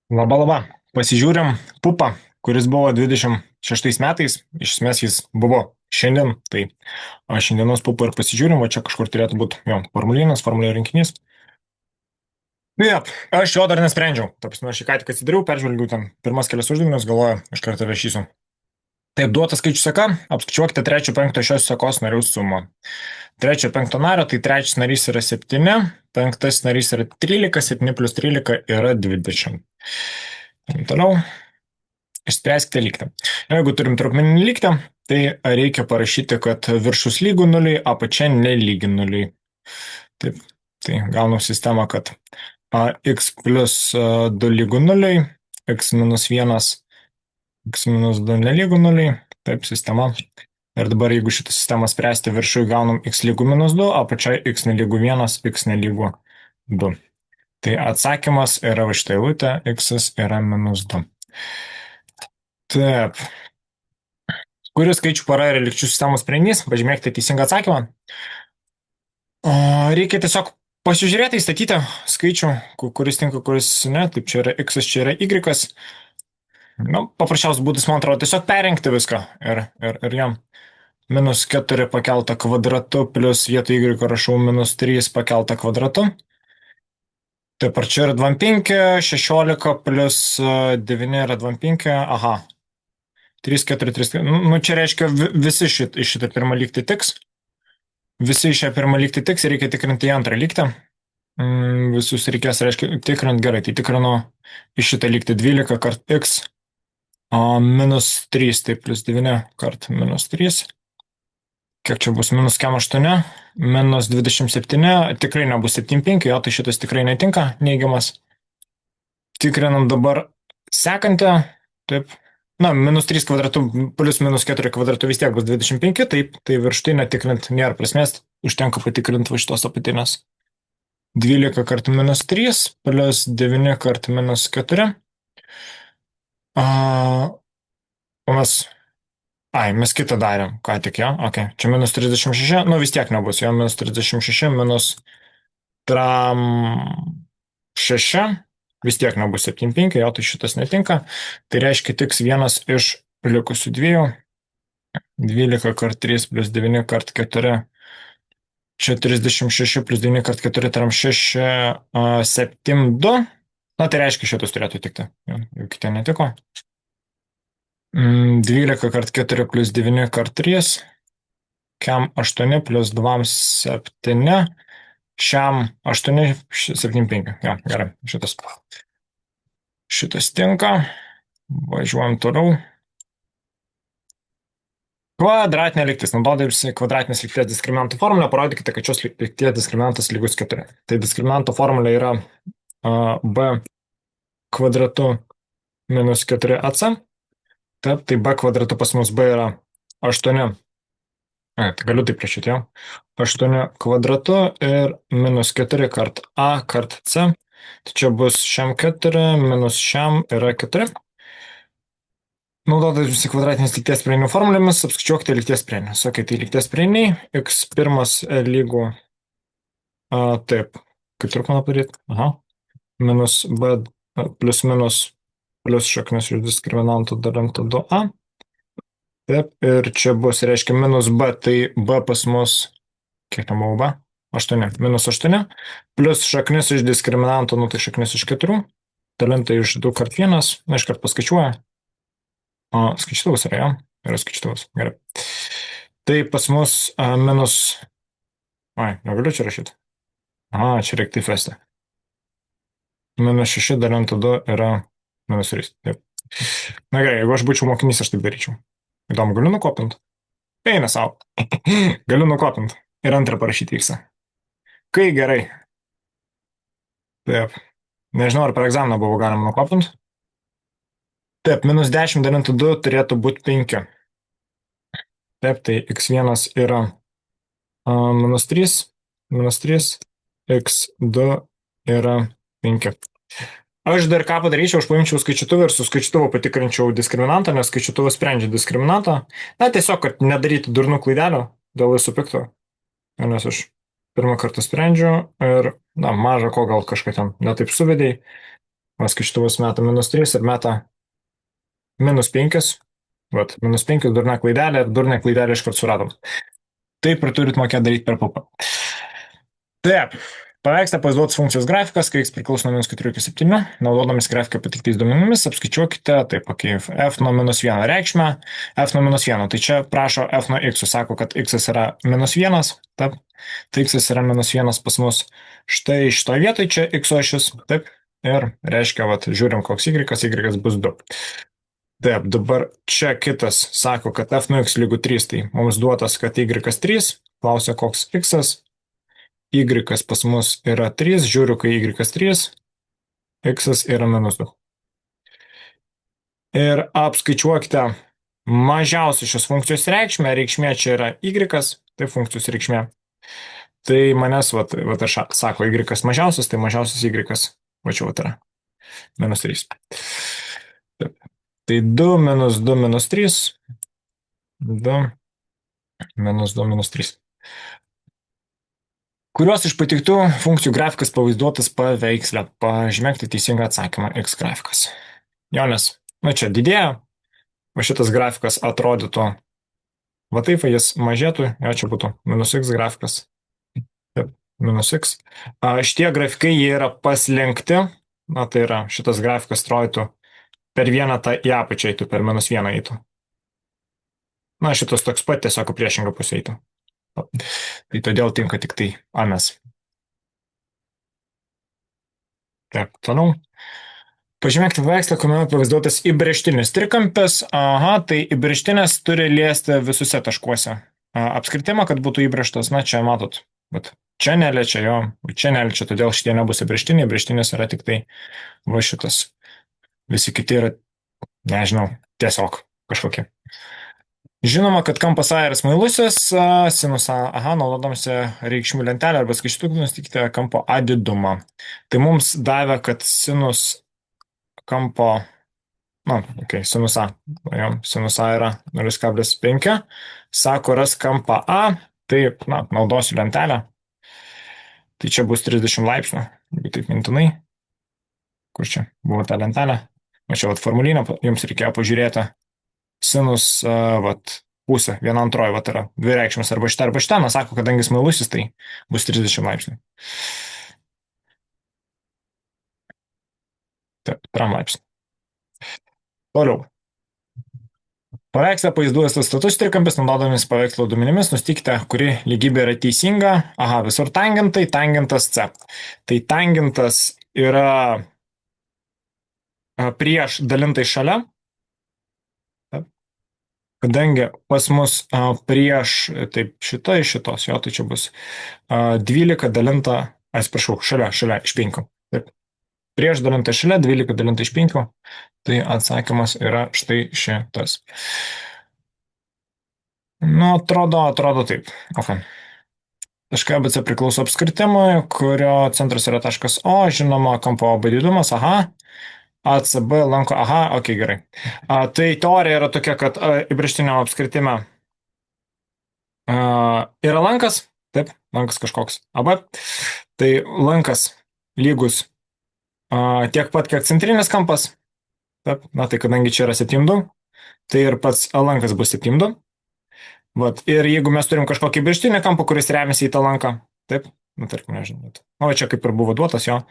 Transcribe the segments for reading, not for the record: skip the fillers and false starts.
Laba, laba. Pasižiūrim pupą, kuris buvo 26 metais. Iš esmės jis buvo šiandien. Tai šiandienos pupą ir pasižiūrim. O čia kažkur turėtų būti jo formulynas, formulė rinkinys. Taip, aš jo dar nesprendžiau. Ta prasme, aš jį ką tik atsidariau, peržvelgiau ten pirmas kelias uždavinius, galvoju, iš karto rašysiu. Taip, duota skaičių seka, apskaičiuokite trečio penkto šios sekos narių sumą. Trečio penkto nario, tai trečias narys yra 7, penktas narys yra 13, 7 plus 13 yra 20. Toliau. Išspręskite lygtį. Jeigu turim trupmeninį lygtį, tai reikia parašyti, kad viršus lygų nuliui, apačia nelygi nuliui. Taip, tai gaunam sistemą, kad x plus 2 lygų nuliui, x minus 1, x minus 2 nelygų nuliui. Taip, sistema. Ir dabar, jeigu šitą sistemą spręsti viršui, gaunam x lygų minus 2, apačia x nelygų 1, x nelygų 2. Tai atsakymas yra va šitą eilutę, x yra minus 2. Taip. Kuris skaičių para yra lygčių sistemos sprendinys? Pažymėkite teisingą atsakymą. Reikia tiesiog pasižiūrėti, įstatyti skaičių, kuris tinka, kuris ne. Taip, čia yra x, čia yra y. Paprasčiausias būdas, man atrodo, tiesiog perrinkti viską. Ir jam minus 4 pakelta kvadratu plus vietoj y rašau minus 3 pakelta kvadratu. Taip, ar čia yra 25, 16 plus 9 yra 25, aha. 3, 4, 3, čia reiškia visi šitą pirmą lygtį tiks. Visi šią pirmą lygtį tiks ir reikia tikrinti į antrą lygtį. Visus reikės, reiškia, tikrinti gerai. Tai tikrinu iš šitą lygtį 12 kart x minus 3, tai plus 9 kart minus 3. Kiek čia bus? Minus 8, minus 27, tikrai nebus 75, jo, tai šitas tikrai netinka, neigiamas. Tikrinam dabar sekantį, taip. Minus 3 kvadratu plus minus 4 kvadratu vis tiek bus 25, taip, tai viršutinę tikrint nėra prasmės, užtenka patikrinti va šitos apatinės. 12 kart minus 3 plus 9 kart minus 4. Mes kitą darėm, ką tik, jo, ok, čia minus 36, vis tiek nebus, jo, minus 36 minus 6. Vis tiek nebus 75, jo, tai šitas netinka. Tai reiškia tiks vienas iš likusių dviejų. 12 kart 3 plus 9 kart 4. Čia 36 plus 9 kart 4 taram 6, 7, 2. Tai reiškia šitas turėtų tikti. Jau kitą netiko. 12 kart 4 plus 9 kart 3. Kiam 8 plus 2, 7. Šiam 8, 7, 5. Ja, gerai, šitas tinka. Važiuojam toliau. Kvadratinė lygtis. Naudodami kvadratinės lygties diskriminantų formulę, parodykite, kad šios lygties diskriminantas lygus 4. Tai diskriminanto formulė yra b kvadratu minus 4ac. Taip, tai b kvadratu pas mus b yra 8. Tai galiu taip rašyti, jo. 8 kvadratu ir minus 4 kart a kart c. Tai čia bus šiam 4, minus šiam yra 4. Naudodami kvadratinės lygties sprendinių formulėmis, apskaičiuokite lygties sprendinius. Ok, tai lygties sprendiniai, x1 lygų, taip, kaip turiu man padaryti? Aha, minus b plus minus plus šaknis iš diskriminantų dalinta 2a. Taip, ir čia bus, reiškia, minus b, tai b pas mus, kiek tam buvo b? 8, minus 8, plus šaknis iš diskriminantų, tai šaknis iš 4, dalinta iš 2 kart 1, iškart paskaičiuoja. Skaičiavus yra, jo? Yra skaičiavus, gerai. Tai pas mus minus, negaliu čia rašyti. Čia reikia taip vesti. Minus 6 dalinta 2 yra minus 3, taip. Na gerai, jeigu aš būčiau mokinys, aš taip daryčiau. Įdomu, galiu nukopinti? Eina savo. Galiu nukopinti. Ir antrą parašyti x. Kai gerai. Taip. Nežinau, ar per egzaminą buvo galima nukopinti. Taip, minus 10 dalinta 2 turėtų būti 5. Taip, tai x1 yra minus 3, x2 yra 5. Aš dar ką padaryčiau, aš paimčiau skaičiutuvą ir su skaičiutuvu patikrinčiau diskriminantą, nes skaičiutuvas sprendžia diskriminantą. Tiesiog, kad nedaryti durnų klaidelių, dėl visų pikto. Nes aš pirmą kartą sprendžiu ir, maža ko gal kažką ten netaip suvedėjai. O skaičiuotuvas meta -3 ir meta -5. Vat, -5 durna klaidelė ir durna klaidelė iškart suradom. Taip ir turit mokėti daryti per pupą. Taip, paveiksle pavaizduotas funkcijos grafikas, kai x priklauso nuo -4 iki 7, naudodamis grafiką patiktais duomenimis, apskaičiuokite, taip, f nuo -1 reikšmę, f nuo -1, tai čia prašo f nuo x, sako, kad x yra -1, taip, tai x yra -1 pas mus, štai šitoje vietoje čia x ašis, taip, ir reiškia, vat, žiūrim, koks y bus 2. Taip, dabar čia kitas sako, kad f nuo x lygu 3, tai mums duotas, kad y 3, klausia, koks x, y pas mus yra 3, žiūriu, kai y 3, x yra -2. Ir apskaičiuokite mažiausią šios funkcijos reikšmę, reikšmė čia yra y, tai funkcijos reikšmė. Tai manęs, vat aš sako, y mažiausias, tai mažiausias y, va čia vat yra, -3. Taip. Tai 2 - 2 - 3, 2 - 2 - 3. Kurios iš pateiktų funkcijų grafikas pavaizduotas paveiksle? Pažymėkite teisingą atsakymą x grafikas. Jonas, čia didėja, o šitas grafikas atrodytų, va taip, jis mažėtų, jo čia būtų -x grafikas. Taip, -x. Šitie grafikai jie yra paslinkti, tai yra šitas grafikas atrodytų per vienetą į apačią eitų, per -1 eitų. Šitas toks pat tiesiog priešingą pusę eitų. Tai todėl tinka tik tai anas. Taip, toliau. Pažymėkite paveikslą, kuomet pavaizduotas įbrėžtinis trikampis. Tai įbrėžtinės turi liesti visose taškuose. Apskritimą, kad būtų įbrėžtas, čia matot, bet čia neliečia jo, čia neliečia, todėl šitie nebus įbrėžtiniai, įbrėžtinės yra tik tai va šitas. Visi kiti yra, nežinau, tiesiog kažkokie. Žinoma, kad kampas A yra smailusis, sinus A, naudodamasi reikšmių lentelę arba skaičiuoklį nustatykite kampo A didumą. Tai mums davė, kad sinus kampo, sinus A yra 0,5, sako, ras kampą A, tai, naudosiu lentelę. Tai čia bus 30 laipsnių, jeigu taip mintinai. Kur čia buvo ta lentelė? Čia vat formulinę jums reikėjo pažiūrėti. Sinus, pusė, 1/2, yra dvi reikšmės, arba šitą, sako, kadangi smailusis, tai bus 30 laipsnių. Taip, 3 laipsnių. Toliau. Paveiksle pavaizduotas status trikampis, naudodamis paveikslo duomenimis, nustatykite, kuri lygybė yra teisinga. Visur tangentai, tangentas C. Tai tangentas yra prieš dalintai šalia. Kadangi pas mus prieš, taip, šita iš šitos, jo, tai čia bus 12 dalinta, šalia iš 5. Taip. Prieš dalinta šalia, 12 dalinta iš 5, tai atsakymas yra štai šitas. Atrodo taip. Okay. Taškai ABC priklauso apskritimui, kurio centras yra taškas O, žinoma, kampo AB didumas, ACB lanko, gerai. Tai teorija yra tokia, kad įbrėžtinio apskritime yra lankas, taip, lankas kažkoks AB, tai lankas lygus tiek pat, kiek centrinis kampas, taip, tai kadangi čia yra 7,2, tai ir pats lankas bus 7,2. Ir jeigu mes turim kažkokį įbrėžtinį kampą, kuris remiasi į tą lanką, taip, tarkim, nežinau. Čia kaip ir buvo duotas jo.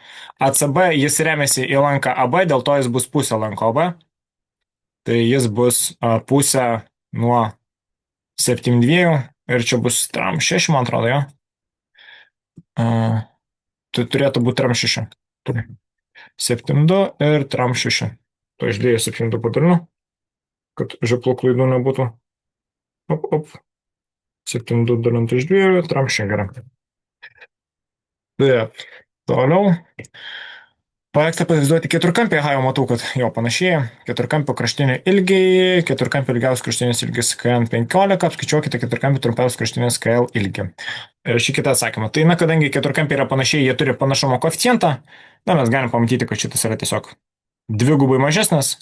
ACB jis remiasi į lanką AB, dėl to jis bus pusė lanko AB. Tai jis bus pusė nuo 7,2 ir čia bus tram 6, man atrodo, jo. Tai turėtų būti tram 6. 7,2 ir tram 6. To iš 2 7,2 padalinu, kad žiaplų klaidų nebūtų. 7,2 dalinti iš 2, tram 6 gerai. Taip, toliau. Paveiksle pavaizduoti keturkampį, jau matau, kad jo panašiai. Keturkampio kraštinio ilgiai, keturkampio ilgiausias kraštinis ilgis KN15, apskaičiuokite keturkampio trumpiausias kraštinis KL ilgį. Rašykite atsakymą. Tai, kadangi keturkampiai yra panašiai, jie turi panašumo koeficientą, mes galim pamatyti, kad šitas yra tiesiog dvigubai mažesnis.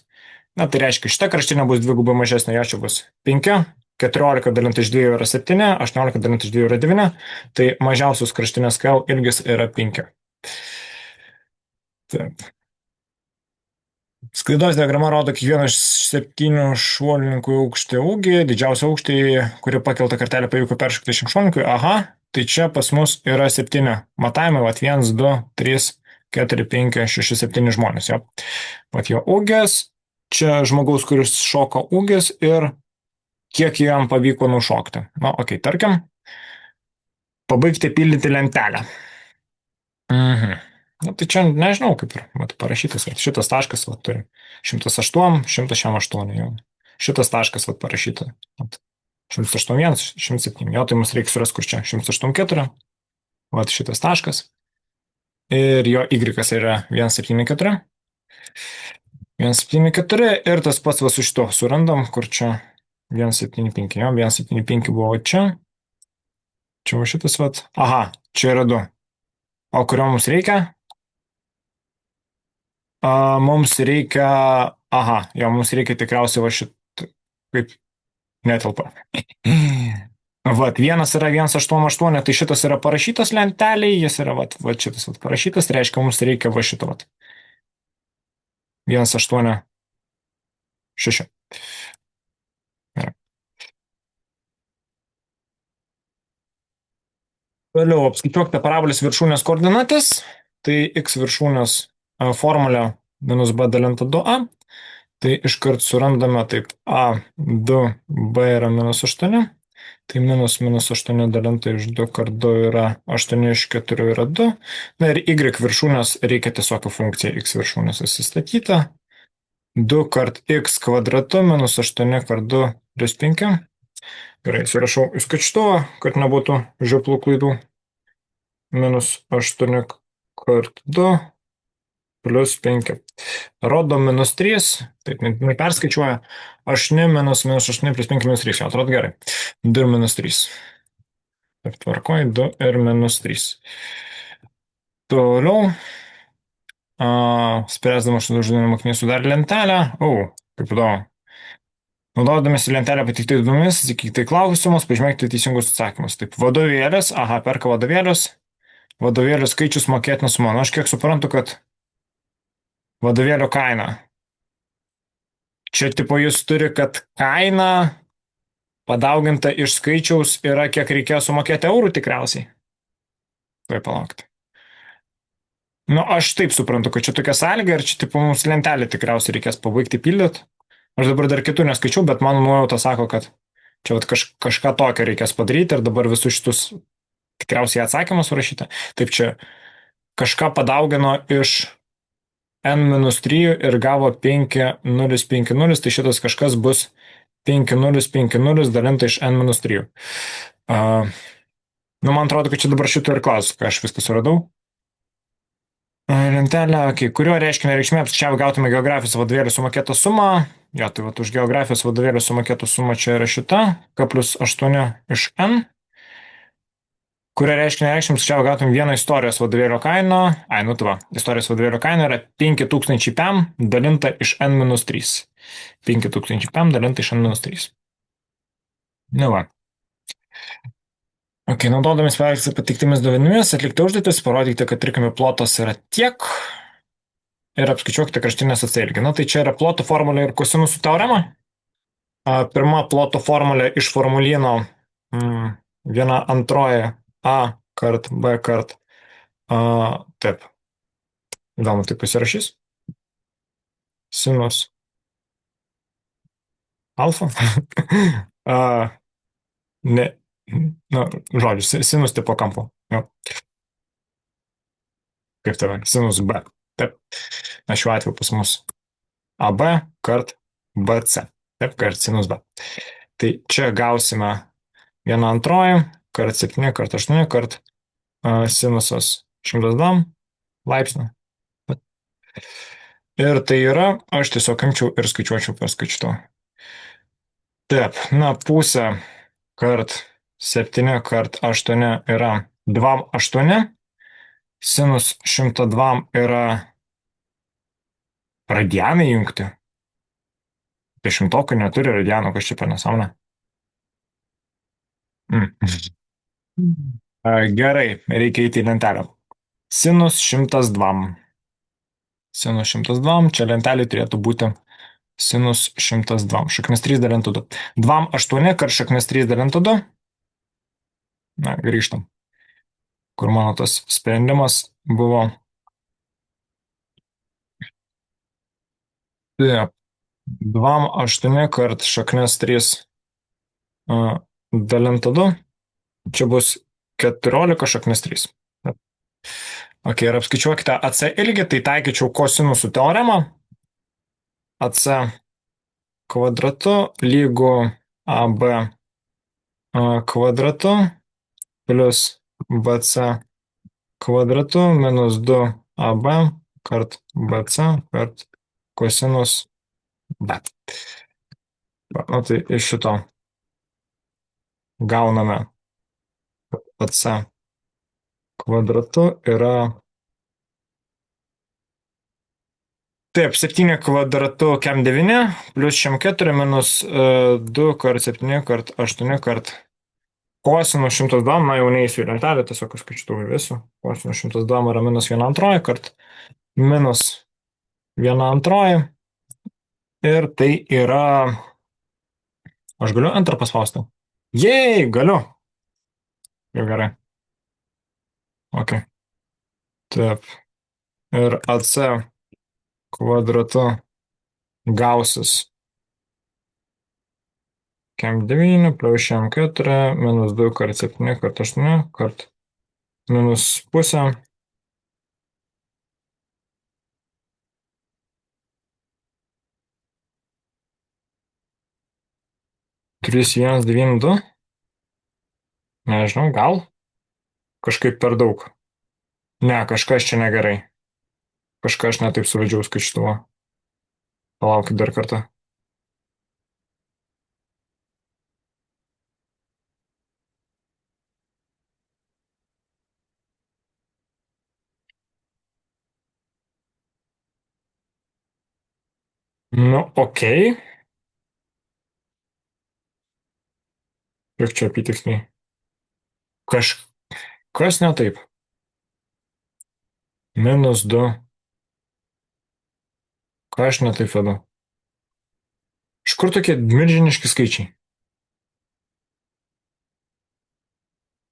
Tai reiškia, šita kraštinė bus dvigubai mažesnė, jo čia bus 5. 14 dalinti iš 2 yra 7, 18 dalinti iš 2 yra 9, tai mažiausios kraštinės KL ilgis yra 5. Taip. Sklaidos diagrama rodo kiekvieno iš 7 šuolininkų aukštį ūgį, didžiausią aukštį, kuri pakeltą kartelę pavyko peršokti 10 šuolininkui. Aha, tai čia pas mus yra 7 matavimai, vat 1, 2, 3, 4, 5, 6, 7 žmonės. Jo. Vat jo ūgis, čia žmogaus, kuris šoka ūgis ir kiek jam pavyko nušokti. Na, okei, tarkim, pabaigti pildyti lentelę. Mhm. Na, tai čia nežinau, kaip ir parašytas, vat, šitas taškas vat, turi 108, 108 jau. Šitas taškas vat, parašyta. Vat, 181, 107. Jo, tai mums reikia surasti, kur čia 184. Vat šitas taškas. Ir jo Y yra 174. 174 ir tas pats va su šito surandam, kur čia 175. Jo, 175 buvo čia. Čia va šitas vat. Aha, čia yra 2. O kurio mums reikia? Mums reikia, aha, jo, mums reikia tikriausiai va šit, kaip netelpa. Vat, vienas yra 188, tai šitas yra parašytas lenteliai, jis yra, vat, šitas vat, parašytas, tai reiškia, mums reikia va šito, vat. 186. Toliau apskaičiuokite parabolės viršūnės koordinates, tai x viršūnės formulė minus b dalinta 2a. Tai iškart surandame taip a, 2b yra minus 8, tai minus 8 dalinta iš 2 kart 2 yra 8 iš 4 yra 2. Na ir y viršūnės reikia tiesiog funkciją x viršūnės įsistatyti. 2 kart x kvadratu minus 8 kart 2 plus 5. Gerai, įsirašau į skaičiuotuvą, kad nebūtų žioplų klaidų. Minus 8 kart 2 plus 5. Rodo minus 3, taip, neperskaičiuoja. 8 minus 8 plus 5 minus 3, jau atrodo gerai. 2 ir minus 3. Taip, tvarkoj, 2 ir minus 3. Toliau, spręsdamas šitų uždavinimų mokinys sudarė lentelę. Kaip įdomu. Naudodamėsi lentelę patiktai duomenis, atsakykite į klausimus, pažymėkite teisingus atsakymus. Taip, vadovėlis, aha, perka vadovėlius. Vadovėlių skaičius mokėtina suma. Na, aš kiek suprantu, kad vadovėlio kaina. Čia tipo jis turi, kad kaina padauginta iš skaičiaus yra, kiek reikėjo sumokėti eurų tikriausiai. Tai palaukti. Nu, aš taip suprantu, kad čia tokia sąlyga ir čia tipo mums lentelį tikriausiai reikės pabaigti pildyti. Aš dabar dar kitų neskaičiau, bet mano nuojauta sako, kad čia vat, kažką tokio reikės padaryti ir dabar visus šitus tikriausiai atsakymus surašyti. Taip čia kažką padaugino iš n-3 ir gavo 5,050, tai šitas kažkas bus 5,050 dalinta iš n-3. Nu, man atrodo, kad čia dabar šito ir klausiu, ką aš viską suradau. Lentelė, kurio reiškinio reikšmė apskaičiavę gautume geografijos vadovėlių sumokėtą sumą. Jo, tai vat už geografijos vadovėlių sumokėtą sumą čia yra šita, k plus 8 iš n. Kurio reiškinio reikšmė apskaičiavę gautum vieną istorijos vadovėlio kainą. Istorijos vadovėlio kaina yra 5000 pem dalinta iš n-3. 5000 pem dalinta iš n-3. Nu va. Ok, naudodamis pateiktimis duomenimis, atlikti užduotis, parodykite, kad trikampio plotas yra tiek ir apskaičiuokite kraštinės atsiilgį. Na, tai čia yra ploto formulė ir kosinusų teorema. Pirma ploto formulė iš formulyno 1/2 a kart b kart. Taip. Įdomu, tai pasirašys. Sinus alfa. Ne. Nu, žodžiu, sinus tipo kampo. Jo. Kaip tave? Sinus B. Taip. Na, šiuo atveju pas mus AB kart BC. Taip, kart sinus B. Tai čia gausime 1/2 kart 7 kart 8 kart sinusas 102 laipsnių. Ir tai yra, aš tiesiog imčiau ir skaičiuočiau per skaičiuotuvą. Taip, na, pusė kart 7 kart 8 yra 2,8. Sinus 102 yra radianai jungti. Dešimtokai neturi radianų, kas čia per nesąmonę. Gerai, reikia eiti į lentelę. Sinus 102. sinus 102, čia lentelė turėtų būti sinus 102, šaknis 3 dalintų 2. 2 8 kart šaknis 3 dalintų 2. Na, grįžtam. Kur mano tas sprendimas buvo. Taip, 2 8 kart šaknis 3 dalintų 2. Čia bus 14 šaknis 3. Ok, ir apskaičiuokite AC ilgį, tai taikyčiau kosinusų teoremą. AC kvadratu lygu AB kvadratu plus BC kvadratu minus 2AB kart BC kart kosinus B. O tai iš šito gauname AC kvadratu yra. Taip, 7 kvadratu kem 9 plus šiam 4 minus 2 kart 7 kart 8 kart kosinus 102, na jau neįsiu į lentelę, tiesiog skaičiuoju visų. Kosinus 102 yra minus 1 antroji kart minus 1 antroji. Ir tai yra. Aš galiu antrą paspausti? Jei, galiu. Jau gerai. Ok. Taip. Ir AC kvadratu gausis kem 9 plus šiam 4 minus 2 kart 7 kart 8 kart minus pusę. Trys, 1, 9, 2. Nežinau, gal? Kažkaip per daug. Ne, kažkas čia negerai. Kažką aš netaip suvedžiau skaičiuvo. Palaukit dar kartą. Nu, okei. Kiek čia apytiksliai? Kažkas ne taip. Minus 2. Ką aš ne taip vedu? Iš kur tokie milžiniški skaičiai?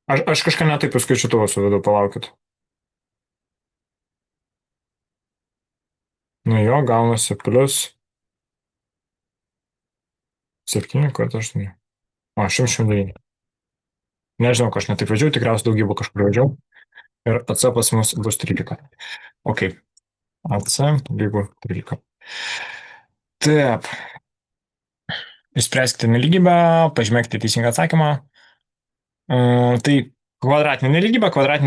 Aš kažką ne taip skaičiuotuvą suvedu, palaukit. Nu jo, gaunasi plus 7 kart 8. O, 109. Nežinau, ką aš netaip vedžiau, tikriausiai daugybą kažkur vedžiau. Ir AC pas mus bus 13. Ok. AC lygu 13. Taip. Išspręskite nelygybę, pažymėkite teisingą atsakymą. Tai kvadratinė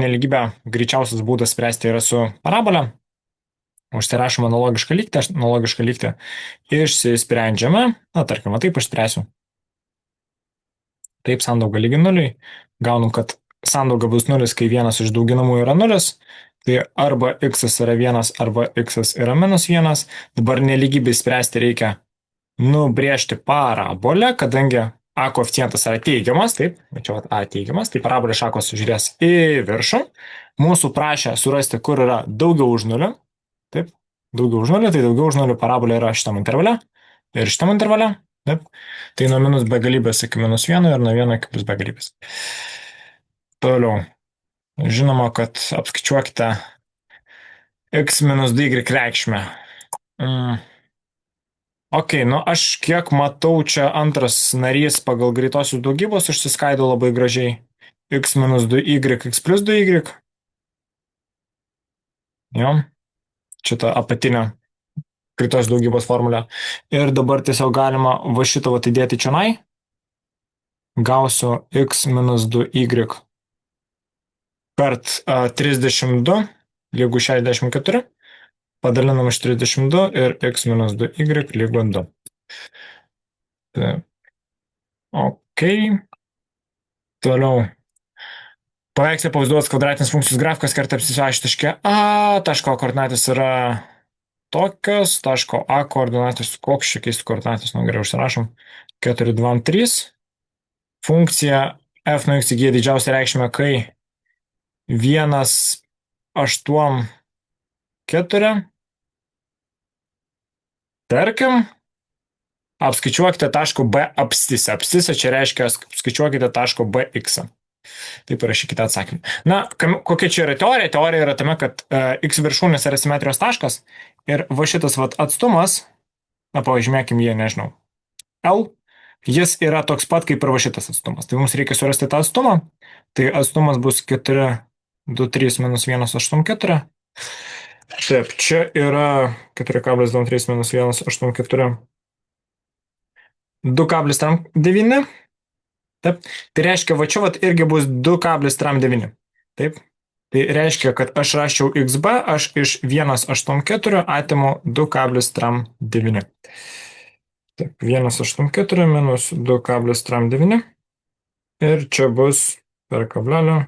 nelygybė greičiausias būdas spręsti yra su parabolė. Užsirašoma analogišką lygtį, išsisprendžiame, na, tarkim, taip aš spręsiu. Taip, sandauga lygi nuliui, gaunam, kad sandauga bus nulis, kai vienas iš dauginamų yra nulis, tai arba x yra 1, arba x yra minus 1, dabar nelygybę spręsti reikia nubrėžti parabolę, kadangi a koeficientas yra teigiamas, taip, čia a teigiamas, tai parabolė šakos žiūrės į viršų, mūsų prašė surasti, kur yra daugiau už nulį, taip, daugiau už nulį, tai daugiau už nulį parabolė yra šitam intervale ir šitam intervale, taip, tai nuo minus begalybės iki minus 1 ir nuo 1 iki plus begalybės. Toliau, žinoma, kad apskaičiuokite x minus 2y reikšmę. Ok, nu aš kiek matau, čia antras narys pagal greitosios daugybos išsiskaido labai gražiai. X minus 2y, x plus 2y. Jo, šitą apatinę greitos daugybos formulę. Ir dabar tiesiog galima va šitą atidėti čionai. Gausiu x minus 2y kart 32 lygu 64. Padalinam iš 32 ir x minus 2y lygu 2. Ok. Toliau. Paveikslė pavaizduotas kvadratinės funkcijos grafikas kerta apsisuoja iš taške A, taško koordinatės yra tokios, taško A koordinatės, koks čia keistų koordinatės, nu gerai užsirašom, 4, 2, 3. Funkcija f nuo x įgyja didžiausią reikšmę, kai 1, 8, 4 Tarkim, apskaičiuokite taško B abscisą. Abscisą čia reiškia skaičiuokite taško B x. Tai parašykite atsakymą. Na, kokia čia yra teorija? Teorija yra tame, kad x viršūnės yra simetrijos taškas ir va šitas atstumas, na, pažymėkim jį, nežinau, L, jis yra toks pat kaip ir va šitas atstumas. Tai mums reikia surasti tą atstumą. Tai atstumas bus 4, 2, 3 minus 1, 8, 4. Taip, čia yra 4,23 minus 1, 8, 4. 2,9. Taip. Tai reiškia, va čia irgi bus 2,9. Taip. Tai reiškia, kad aš raščiau xb, aš iš 1,84 atimu 2,9. Taip, 1,84 minus 2,9. Ir čia bus per kablelio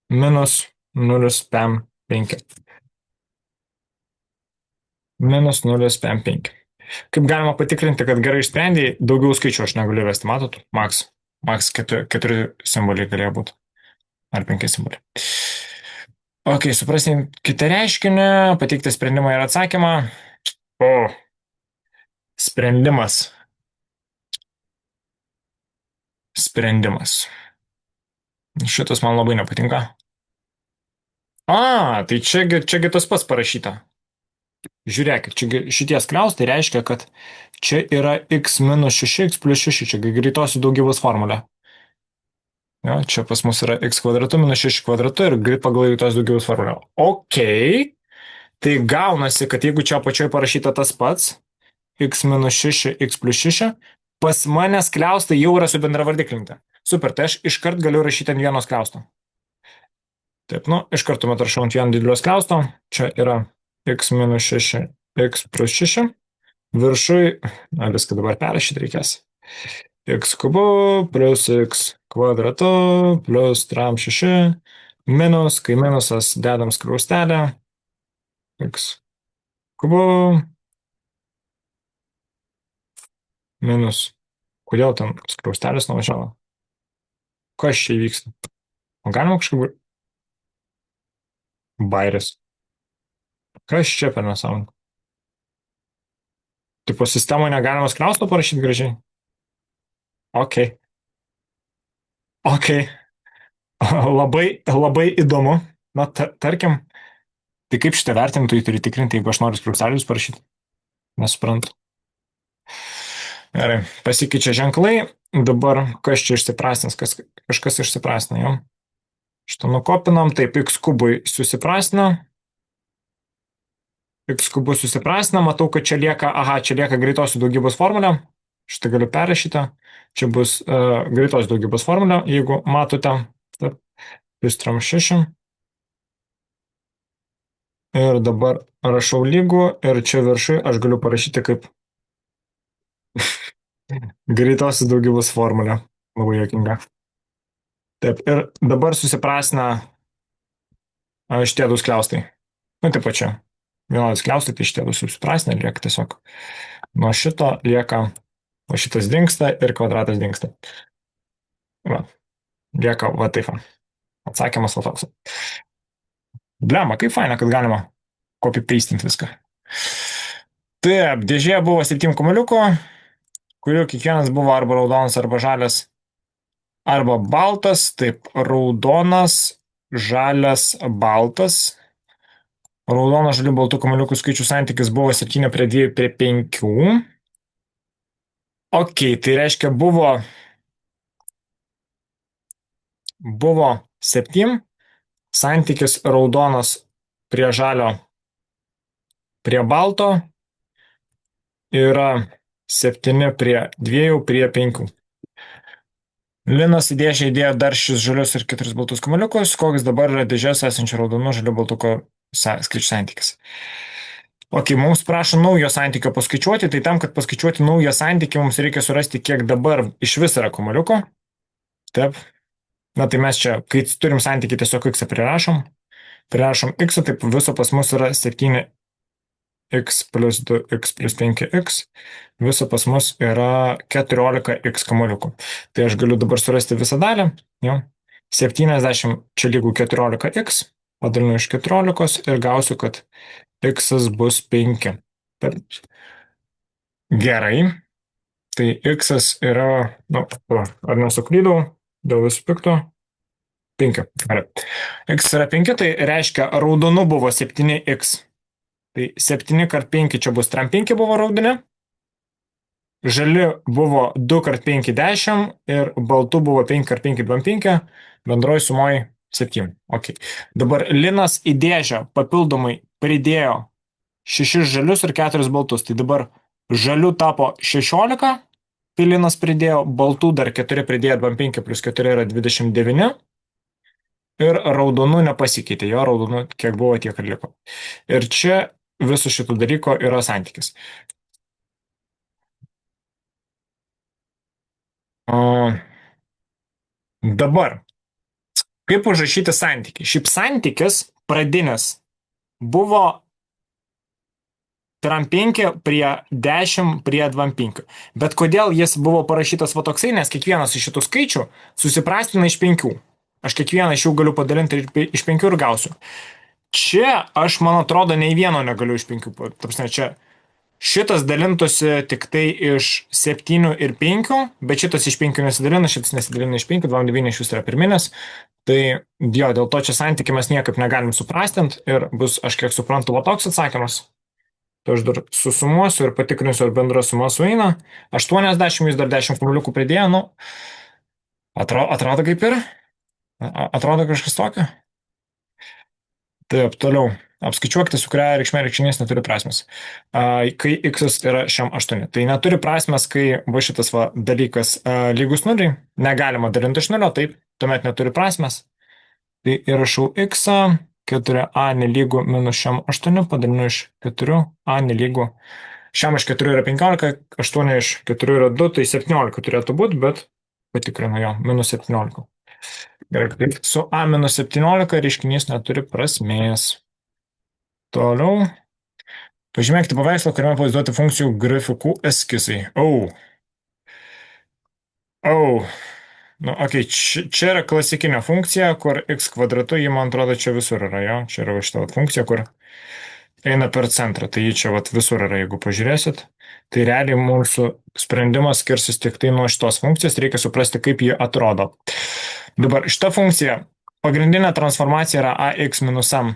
minus 0,5. Minus 0,5. Kaip galima patikrinti, kad gerai išsprendėjai, daugiau skaičių aš negaliu vesti, matot? Max 4 simboliai galėjo būti. Ar 5 simboliai. Ok, suprasim kitą reiškinį, pateikti sprendimą ir atsakymą. O, sprendimas. Sprendimas. Šitas man labai nepatinka. Tai čiagi tas pats parašyta. Žiūrėkit, čia šitie skliaus, tai reiškia, kad čia yra x minus 6x plus 6, čia greitosios daugybos formulė. Ja, čia pas mus yra x kvadratu minus 6 kvadratu ir pagal greitosios daugybos formulę. Ok, tai gaunasi, kad jeigu čia apačioje parašyta tas pats, x minus 6, x plus 6, pas mane skliaustai jau yra su bendravardiklinta. Super, tai aš iškart galiu rašyti ant vieno skliausto. Taip, iš karto rašau ant vieno didelio skliausto, čia yra x minus 6, x plus 6, viršui, viską dabar perrašyti reikės, x kubu plus x kvadratu plus tram 6, minus, kai minusas dedam skliaustelę, x kubu, minus, kodėl ten skliaustelis nuvažiavo? Kas čia įvyksta? O galima kažkaip... Bairis. Kas čia per nesąmonę? Tipo sistemoje negalima skliausto parašyti gražiai? Ok. Labai įdomu. Na, tarkim, tai kaip šitą vertintojai turi tikrinti, jeigu aš noriu skliaustelius parašyti? Nesuprantu. Gerai, pasikeičia ženklai. Dabar kas čia išsiprasnės? Kažkas išsiprasnė, jau. Šitą nukopinam, taip, x kubui susiprasnė. X kubus susiprasina, matau, kad čia lieka, čia lieka greitosios daugybos formulė. Šitą galiu perrašyti. Čia bus greitosios daugybos formulė, jeigu matote. Taip, plus tram 6. Ir dabar rašau lygų ir čia viršui aš galiu parašyti kaip greitosios daugybos formulė. Labai juokinga. Taip, ir dabar susiprasina šitie du skliaustai. Taip pačia. Vienodai skliaustai, tai šitie du susiprasina, lieka tiesiog nuo šito lieka, o šitas dingsta ir kvadratas dingsta. Va, lieka va taip. Atsakymas va toks. Blema, kaip faina, kad galima copy-pastinti viską. Taip, dėžėje buvo 7 kamuoliukų, kurių kiekvienas buvo arba raudonas, arba žalias, arba baltas. Taip, raudonas, žalias, baltas. Raudono, žalių, baltų kamuoliukų skaičių santykis buvo 7 prie 2 prie 5. Ok, tai reiškia buvo 7, santykis raudonas prie žalio prie balto yra 7 prie 2 prie 5. Linas į dėžę įdėjo dar šis žalius ir 4 baltus kamuoliukus, koks dabar yra dėžės esančių raudonų žalių baltų skaičių santykis. Ok, mums prašo naujo santykio paskaičiuoti, tai tam, kad paskaičiuoti naują santykį, mums reikia surasti, kiek dabar iš vis yra kamuoliuko. Taip. Na, tai mes čia, kai turim santykį, tiesiog x prirašom. Prirašom x, taip viso pas mus yra 7x plus 2x plus 5x. Viso pas mus yra 14x kamuoliukų. Tai aš galiu dabar surasti visą dalį. Jau. 70 čia lygų 14x. Padalinu iš 14 ir gausiu, kad x bus 5. Per- Gerai. Tai x yra, nu, ar nesuklydau, dėl visų pikto. 5. Gerai. X yra 5, tai reiškia, raudonų buvo 7x. Tai 7 kart 5 čia bus tram 5 buvo raudoni. Žali buvo 2 kart 5 10 ir baltų buvo 5 kart 5 25, bendroji sumoji 7. Okay. Dabar Linas į dėžę papildomai pridėjo 6 žalius ir 4 baltus. Tai dabar žalių tapo 16, kai Linas pridėjo, baltų dar 4 pridėjo 25 plus 4 yra 29 ir raudonų nepasikeitė, jo raudonų kiek buvo, tiek ir liko. Ir čia visų šitų dalyko yra santykis. Dabar, kaip užrašyti santykį? Šiaip santykis pradinis buvo tram 5 prie 10 prie 25. Bet kodėl jis buvo parašytas va toksai, nes kiekvienas iš šitų skaičių susiprastina iš 5. Aš kiekvieną iš jų galiu padalinti iš 5 ir gausiu. Čia aš, man atrodo, nei vieno negaliu iš 5. Tapsne, čia šitas dalintųsi tik tai iš 7 ir 5, bet šitas iš 5 nesidalina, šitas nesidalina iš 5, 29 iš vis yra pirminis. Tai jo, dėl to čia santykį mes niekaip negalim suprastinti ir bus, aš kiek suprantu, va toks atsakymas. Tai aš dar susumuosiu ir patikrinsiu, ar bendra suma sueina. 80, jis dar 10 kamuoliukų pridėjo, nu, atrodo kaip ir, atrodo kažkas tokio. Taip, toliau. Apskaičiuokite, su kuria reikšmė reikšminės neturi prasmės. Kai x yra šiam 8. Tai neturi prasmės, kai va šitas va dalykas lygus 0, negalima dalinti iš 0, taip, tuomet neturi prasmės. Tai įrašau x, 4a nelygu minus šiam 8, padalinu iš 4a nelygu. Šiam iš 4 yra 15, 8 iš 4 yra 2, tai 17 turėtų būti, bet patikrinu jo, minus 17. Gerai, tai su a minus 17 reiškinys neturi prasmės. Toliau. Pažymėkite paveikslą, kuriame pavaizduoti funkcijų grafikų eskizai. Nu, okay, čia yra klasikinė funkcija, kur x kvadratu, jį man atrodo čia visur yra, jo. Čia yra šitą funkcija, kur eina per centrą. Tai jį čia vat, visur yra, jeigu pažiūrėsit. Tai realiai mūsų sprendimas skirsis tik tai nuo šitos funkcijos, reikia suprasti, kaip ji atrodo. Dabar šita funkcija, pagrindinė transformacija yra ax minus m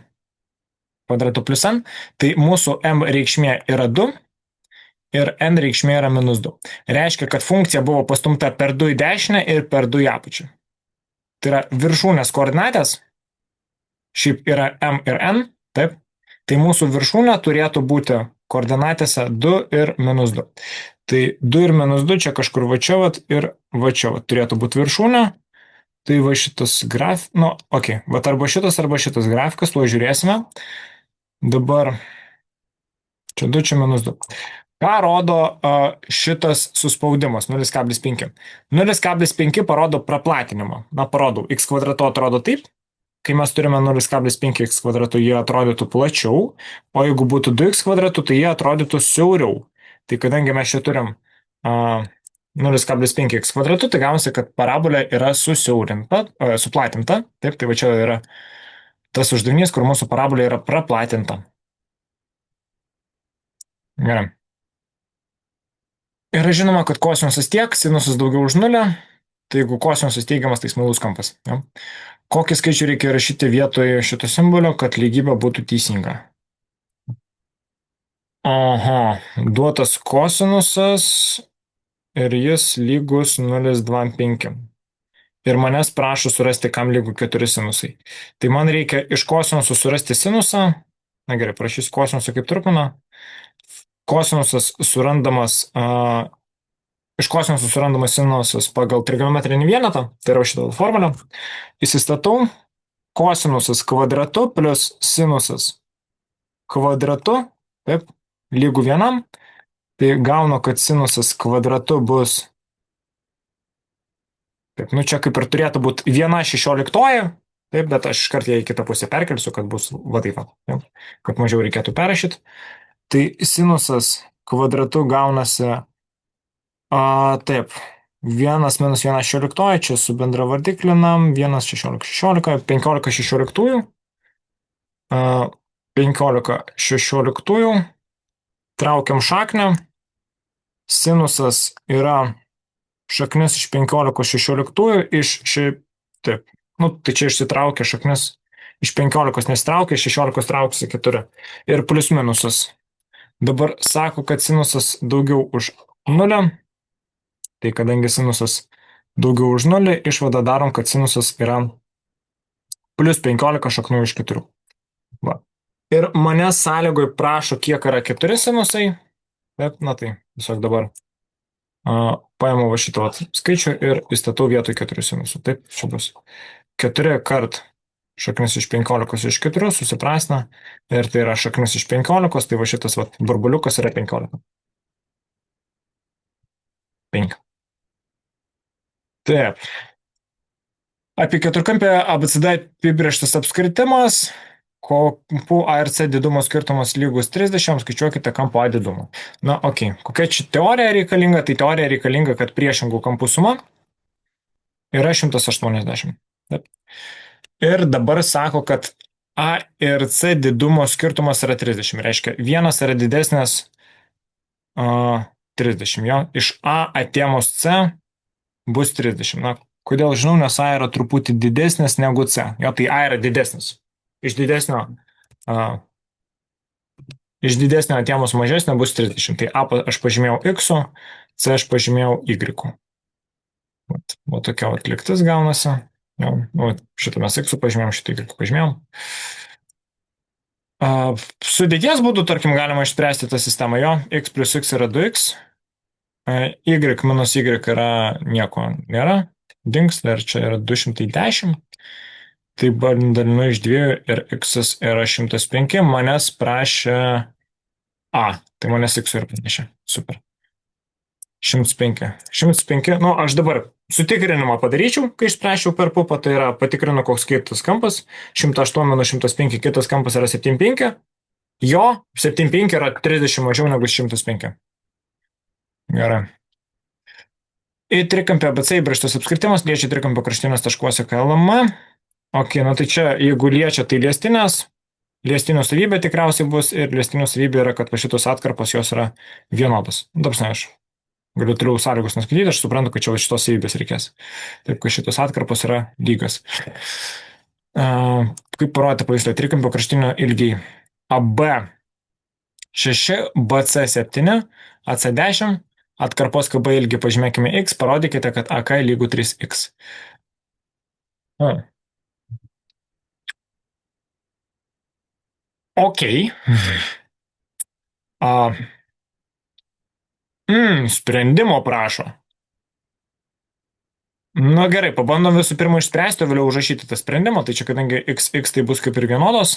kvadratu plus n, tai mūsų m reikšmė yra 2 ir n reikšmė yra minus 2. Reiškia, kad funkcija buvo pastumta per 2 į dešinę ir per 2 į apačią. Tai yra viršūnės koordinatės, šiaip yra m ir n, taip, tai mūsų viršūnė turėtų būti koordinatėse 2 ir minus 2. Tai 2 ir minus 2 čia kažkur va čia vat, ir va čia vat, turėtų būti viršūnė. Tai va šitas grafikas, nu, ok, bet arba šitas grafikas, tuo žiūrėsime. Dabar čia 2, čia minus 2. Ką rodo šitas suspaudimas 0,5? 0,5 parodo praplatinimą. Na, parodau, x kvadratu atrodo taip. Kai mes turime 0,5 x kvadratu, jie atrodytų plačiau, o jeigu būtų 2x kvadratu, tai jie atrodytų siauriau. Tai kadangi mes čia turim 0,5 x kvadratu, tai gaunasi, kad parabolė yra suplatinta. Taip, tai va čia yra tas uždavinys, kur mūsų parabolė yra praplatinta. Gerai. Yra žinoma, kad kosinusas tiek, sinusas daugiau už 0, tai jeigu kosinusas teigiamas, tai smailus kampas. Ja. Kokį skaičių reikia rašyti vietoje šito simbolio, kad lygybė būtų teisinga? Aha, duotas kosinusas ir jis lygus 0,25. Ir manęs prašo surasti, kam lygu 4 sinusai. Tai man reikia iš kosinusų surasti sinusą. Na gerai, prašysiu kosinusą kaip trupmeną. Kosinusas surandamas, iš kosinusų surandamas sinusas pagal trigonometrinį vienetą, tai yra šitą formulę. Įsistatau kosinusas kvadratu plus sinusas kvadratu, taip, lygu 1. Tai gaunu, kad sinusas kvadratu bus taip, nu čia kaip ir turėtų būti 1/16, taip, bet aš iškart ją į kitą pusę perkelsiu, kad bus va taip, ja, kad mažiau reikėtų perrašyti. Tai sinusas kvadratu gaunasi, taip, 1 minus 1/16, čia su bendra vardiklinam, 1/16, 15/16, 15/16, traukiam šaknę, sinusas yra šaknis iš 15/16 taip, tai čia išsitraukia šaknis iš 15 nesitraukia, 16 trauksi 4 ir plius minusas. Dabar sako, kad sinusas daugiau už 0, tai kadangi sinusas daugiau už 0, išvada darom, kad sinusas yra plius 15 šaknų iš 4. Va. Ir mane sąlygoj prašo, kiek yra 4 sinusai, bet, tai tiesiog dabar paimu va šitą skaičių ir įstatau vietoj 4 sinusų. Taip, čia bus 4 kart šaknis iš 15/4 susiprastina ir tai yra šaknis iš 15, tai va šitas burbuliukas yra 15. 5. Taip. Apie keturkampę ABCD apibrėžtas apskritimas, kampų A ir C didumo skirtumas lygus 30, skaičiuokite kampo A didumą. Kokia čia teorija reikalinga? Tai teorija reikalinga, kad priešingų kampų suma yra 180. Taip. Ir dabar sako, kad A ir C didumo skirtumas yra 30. Reiškia, vienas yra didesnis 30. Jo? Iš A atėmus C bus 30. Kodėl žinau, nes A yra truputį didesnis negu C. Jo, tai A yra didesnis. Iš didesnio atėmus mažesnio bus 30. Tai A aš pažymėjau X, C aš pažymėjau Y. Va tokia lygtis gaunasi. Šitą mes X pažymėjom, šitą Y pažymėjom. Sudėties būdų, tarkim, galima išspręsti tą sistemą. Jo, X plus X yra 2X, Y minus Y yra nieko nėra, dings, ir čia yra 210. Tai dalinu iš 2 ir X yra 105, manęs prašė A, tai manęs X ir pranešė. Super. 105. Aš dabar sutikrinimą padaryčiau, kai išspręšiau per pupą, tai yra patikrinu, koks kitas kampas. 108 minus 105, kitas kampas yra 75. Jo, 75 yra 30 mažiau negu 105. Gerai. Į trikampį ABC įbrėžtas apskritimas liečia trikampio kraštinės taškuose KLM. Tai čia, jeigu liečia, tai liestinės. Liestinių savybė tikriausiai bus ir liestinių savybė yra, kad šitos atkarpos jos yra vienodas. Aš galiu toliau sąlygos nuskaityti, aš suprantu, kad čia šitos savybės reikės. Taip, kad šitos atkarpos yra lygas. Kaip parodyti pavyzdį, trikampio kraštinio ilgiai AB 6, BC 7, AC 10, atkarpos KB ilgį pažymėkime X, parodykite, kad AK lygų 3X. Ok. Sprendimo prašo. Gerai, pabandom visų pirma išspręsti, o vėliau užrašyti tą sprendimą, tai čia kadangi XX tai bus kaip ir vienodos.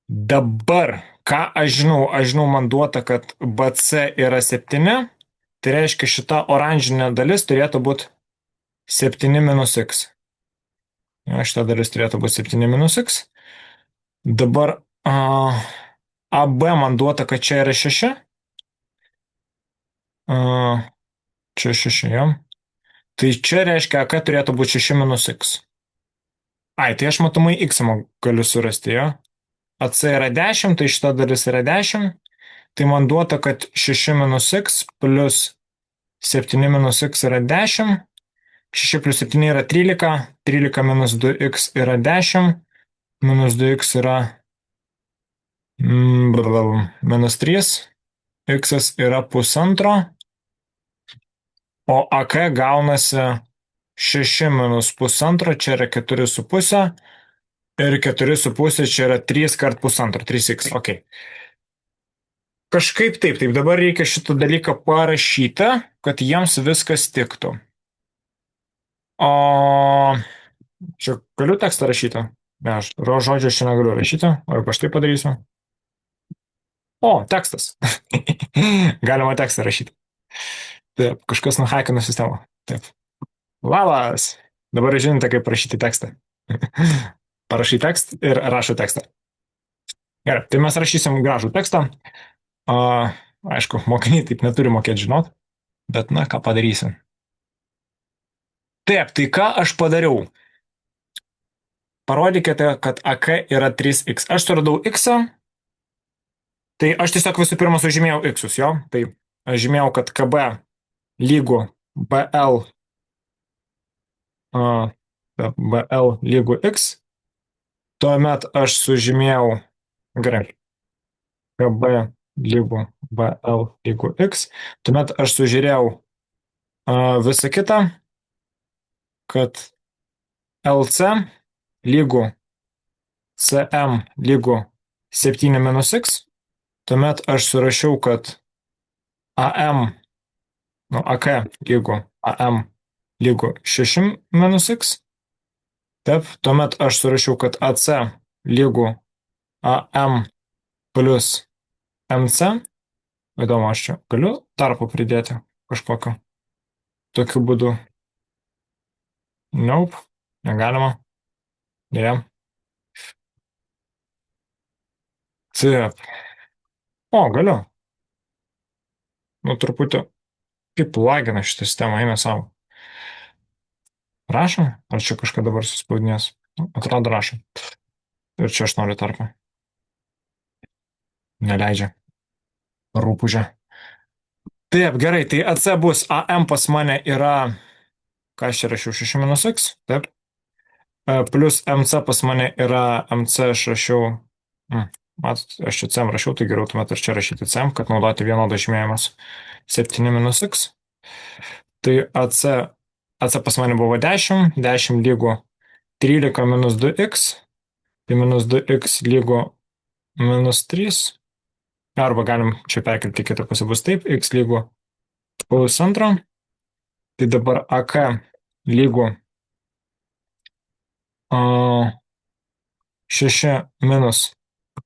Dabar, ką aš žinau, man duota, kad BC yra 7, tai reiškia šita oranžinė dalis turėtų būti 7 minus X. Šita dalis turėtų būti 7 minus X. Dabar AB man duota, kad čia yra 6. Čia 6, jo. Tai čia reiškia, AK turėtų būti 6 minus X. Tai aš matomai X galiu surasti, jo. AC yra 10, tai šita dalis yra 10. Tai man duota, kad 6 minus X plus 7 minus X yra 10. 6 plus 7 yra 13. 13 minus 2X yra 10. Minus 2X yra minus 3. X yra 1,5. O AK gaunasi 6 minus 1,5, čia yra 4,5. Ir 4,5 čia yra 3 kart 1,5, 3X, ok. Kažkaip taip, dabar reikia šitą dalyką parašyti, kad jiems viskas tiktų. Čia galiu tekstą rašyti? Ne, aš žodžio čia negaliu rašyti, arba aš tai padarysiu. Tekstas. Galima tekstą rašyti. Taip, kažkas nuhaikino sistemą. Taip. Labas! Dabar žinote, kaip rašyti tekstą. Parašai tekstą ir rašo tekstą. Gerai, tai mes rašysim gražų tekstą. Aišku, mokiniai taip neturi mokėti žinot, bet ką padarysim. Taip, tai ką aš padariau? Parodykite, kad AK yra 3X. Aš suradau X, Tai aš tiesiog visų pirma sužymėjau x, jo. Tai aš žymėjau, kad KB lygu BL, BL lygu x. Tuomet aš sužymėjau, gerai, KB lygu BL lygu x. Tuomet aš sužiūrėjau visą kitą, kad LC lygu CM lygu 7 minus x. Tuomet aš surašiau, kad AM, AK lygu AM lygu 6 minus x. Taip, tuomet aš surašiau, kad AC lygu AM plus MC. Įdomu, aš čia galiu tarpą pridėti kažkokio. Tokiu būdu. Nope, negalima. Dėja. Taip. O, galiu. Nu, truputį kaip lagina šitą sistemą, eina savo. Rašom? Ar čia kažką dabar suspaudinės? Atrodo, rašom. Ir čia aš noriu tarpą. Neleidžia. Rūpužė. Taip, gerai, tai AC bus AM pas mane yra, ką aš čia rašiau, 6 minus x, taip. Plus MC pas mane yra, MC aš rašiau, matot, aš čia CM rašiau, tai geriau tuomet aš čia rašyti CM, kad naudoti vienodą žymėjimas 7 minus x. Tai AC pas mane buvo 10, 10 lygu 13 minus 2x, tai minus 2x lygu minus 3. Arba galim čia perkelti kitą pusę, bus taip, x lygu pusantro. Tai dabar AK lygu 6 minus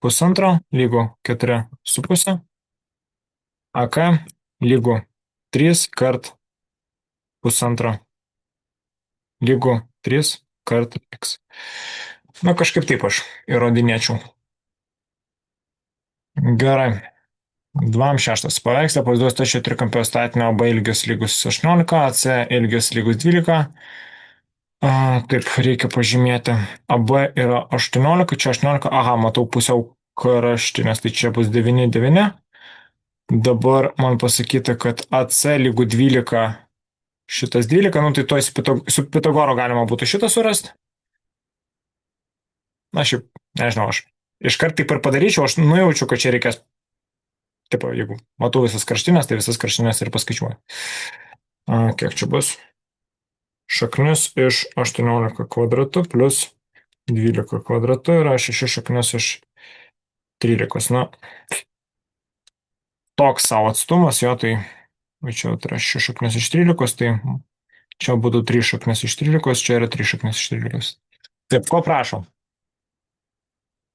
pusantro lygu 4,5. AK lygu 3 kart pusantro lygu 3 kart x. Na, kažkaip taip aš įrodinėčiau. Gerai. 2,6 paveikslė pavaizduos tačio trikampio statinio AB ilgis lygus 18, AC ilgis lygus 12. Taip, reikia pažymėti. AB yra 18, čia 18. Aha, matau pusiau kraštinės, tai čia bus 9, 9. Dabar man pasakyta, kad AC lygu 12, šitas 12, nu tai su Pitagoro galima būtų šitą surasti. Na, šiaip, nežinau, aš iškart taip ir padaryčiau, aš nujaučiu, kad čia reikės, taip, jeigu matau visas kraštinės, tai visas kraštinės ir paskaičiuoju. Kiek čia bus? Šaknis iš 18 kvadratų plus 12 kvadratų yra 6 šaknis iš 13. Na, toks savo atstumas, jo, tai čia yra 6 šaknis iš 13, tai čia būtų 3 šaknis iš 13, čia yra 3 šaknis iš 13. Taip, ko prašom?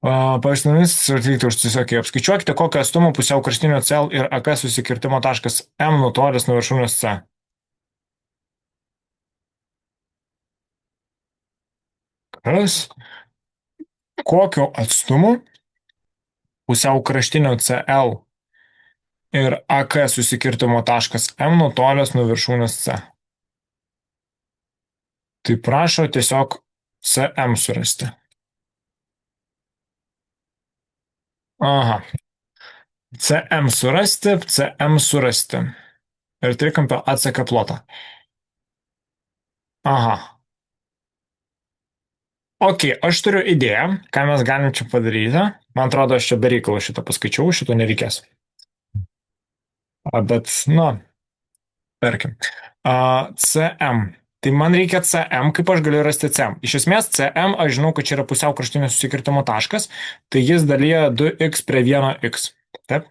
Paaiškinomis, tiesiog apskaičiuokite, kokio atstumo pusiau kraštinio CL ir AK susikirtimo taškas M nutolęs nuo viršūnės C. Kas? Kokio atstumo pusiau kraštinio CL ir AK susikirtimo taškas M nutolęs nuo viršūnės C. Tai prašo tiesiog CM surasti. Aha. CM surasti. Ir trikampio ACK plotą. Aha. Ok, aš turiu idėją, ką mes galim čia padaryti. Man atrodo, aš čia be reikalo šitą paskaičiau, šito nereikės. Bet, na, tarkim. CM. Tai man reikia CM, kaip aš galiu rasti CM. Iš esmės, CM, aš žinau, kad čia yra pusiau kraštinio susikirtimo taškas, tai jis dalyja 2x prie 1x. Taip?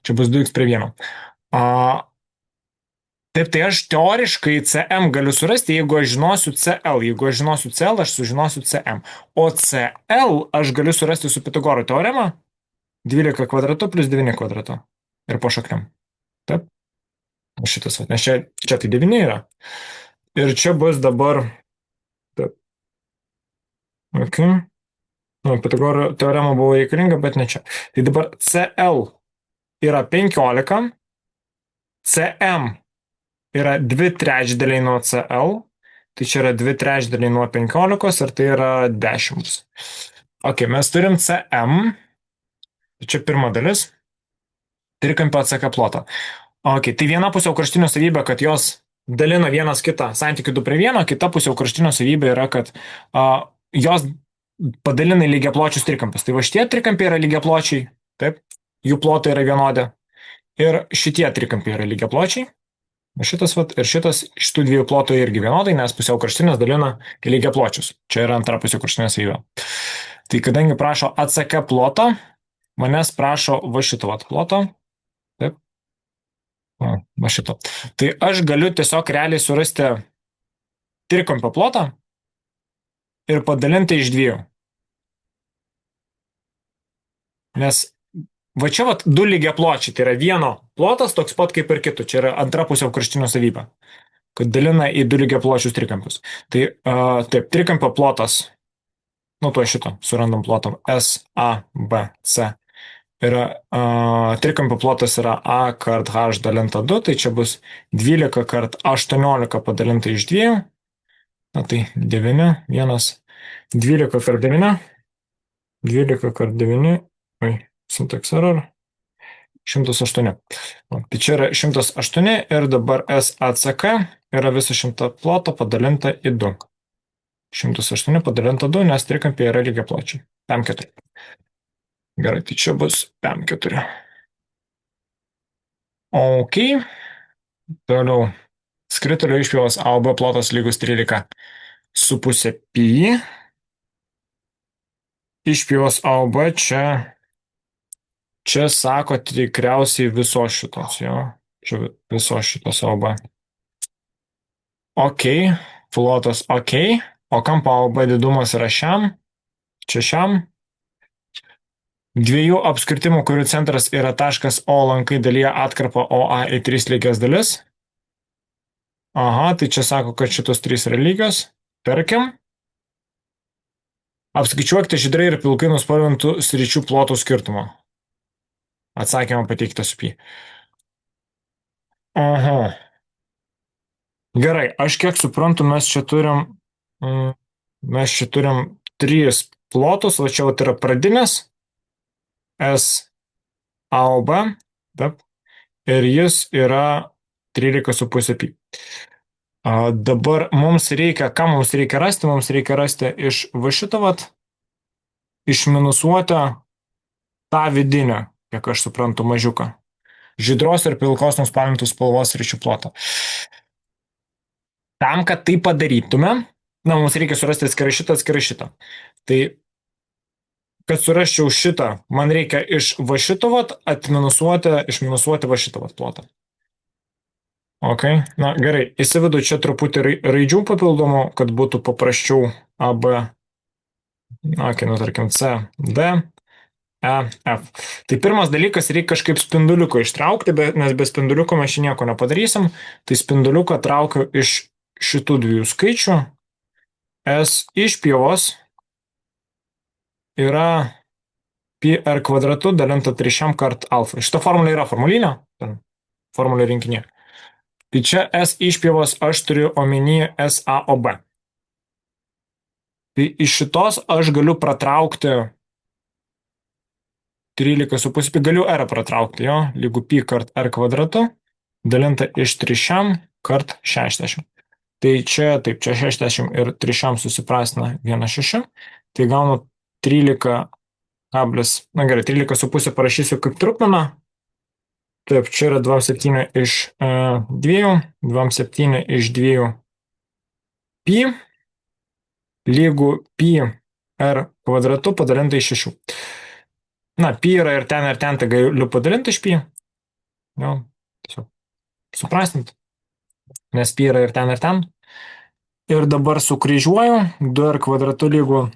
Čia bus 2x prie 1. Taip, tai aš teoriškai CM galiu surasti, jeigu aš žinosiu CL. Jeigu aš žinosiu CL, aš sužinosiu CM. O CL aš galiu surasti su Pitagoro teorema 12 kvadratu plus 9 kvadratu. Ir po šakniam. Taip? Šitas, nes čia tai 9 yra. Ir čia bus dabar. Taip. Ok. Pitagoro teorema buvo reikalinga, bet ne čia. Tai dabar CL yra 15. CM yra 2/3 nuo CL. Tai čia yra 2/3 nuo 15 ir tai yra 10. Ok, mes turim CM. Tai čia pirma dalis. trikampio ACK plotą. Ok, tai viena pusiaukraštinio savybė, kad jos dalina vienas kitą santykių 2:1, kita pusiaukraštinio savybė yra, kad jos padalina į lygiapločius trikampius. Tai va šitie trikampiai yra lygiapločiai, taip, jų plotai yra vienodi. Ir šitie trikampiai yra lygiapločiai. Šitas vat, ir šitas iš tų dviejų plotų irgi vienodai, nes pusiaukraštinės dalina į lygiapločius. Čia yra antra pusiaukraštinė savybė. Tai kadangi prašo ACK ploto, manęs prašo va šito vat ploto. Taip. Va šito. Tai aš galiu tiesiog realiai surasti trikampio plotą ir padalinti iš dviejų. Nes va čia vat du lygiapločiai, tai yra vieno plotas toks pat kaip ir kitų. Čia yra antra pusiaukraštinio savybė, kad dalina į du lygiapločius trikampius. Tai taip, trikampio plotas, nu to šito, surandam plotą SABC. Yra trikampio plotas yra A kart H dalinta 2, tai čia bus 12 kart 18 padalinta iš 2. Na tai 9, 1, 12 kart 9, 12 kart 9, oi, syntax error, 108. Tai čia yra 108 ir dabar SACK yra visą 100 ploto padalinta į 2. 108 padalinta 2, nes trikampiai yra lygiapločiai. PM4. Gerai, tai čia bus PM4. Ok. Toliau. Skritulio išpjovos AOB plotas lygus 13,5 pi. Išpjovos AOB čia sako tikriausiai visos šitos, jo. Čia visos šitos AOB. Ok. Plotas ok. O kampo AOB didumas yra šiam. Čia šiam. Dviejų apskritimų, kurių centras yra taškas O lankai dalyje atkarpą OA į 3 lygias dalis. Aha, tai čia sako, kad šitos 3 yra lygios. Tarkim. Apskaičiuokite žydrai ir pilkai nuspalvintų sričių plotų skirtumą. Atsakymą pateikite su pi. Aha. Gerai, aš kiek suprantu, mes čia turim 3 plotus, va čia yra pradinis SAOB, taip, ir jis yra 13,5 pi. Dabar mums reikia, ką mums reikia rasti? Mums reikia rasti iš va šito vat, išminusuotą tą vidinę, kiek aš suprantu, mažiuką. Žydros ir pilkos nuspalvintų spalvos sričių plotą. Tam, kad tai padarytume, mums reikia surasti atskirai šitą. Tai, kad surasčiau šitą, man reikia iš va šito vat išminusuoti va šitą vat plotą. Ok, na gerai, įsivedu čia truputį raidžių papildomų, kad būtų paprasčiau AB, ok, nu tarkim C, D, E, F. Tai pirmas dalykas, reikia kažkaip spinduliuką ištraukti, nes be spinduliuko mes čia nieko nepadarysim. Tai spinduliuką traukiu iš šitų dviejų skaičių. S išpjovos yra pi r kvadratu dalinta 3 kart alfa. Šita formulė yra formulinė, formulė rinkinė. Tai čia S išpjovos aš turiu omeny SAOB. Tai iš šitos aš galiu pratraukti 13,5, galiu R pratraukti, jo, lygu pi kart R kvadratu, dalinta iš 3 kart 60. Tai čia, taip, čia 60 ir 3 susiprastina 1,6, tai gaunu 13 kablis, na gerai, 13,5 parašysiu kaip trupmeną. Taip, čia yra 27 iš 2, 27 iš 2 pi, lygu pi R kvadratu padalinta iš 6. Na, pi yra ir ten, tai galiu padalinti iš pi. Jo, tiesiog suprastinti. Nes pi yra ir ten. Ir dabar sukryžiuoju. 2r kvadratu lygu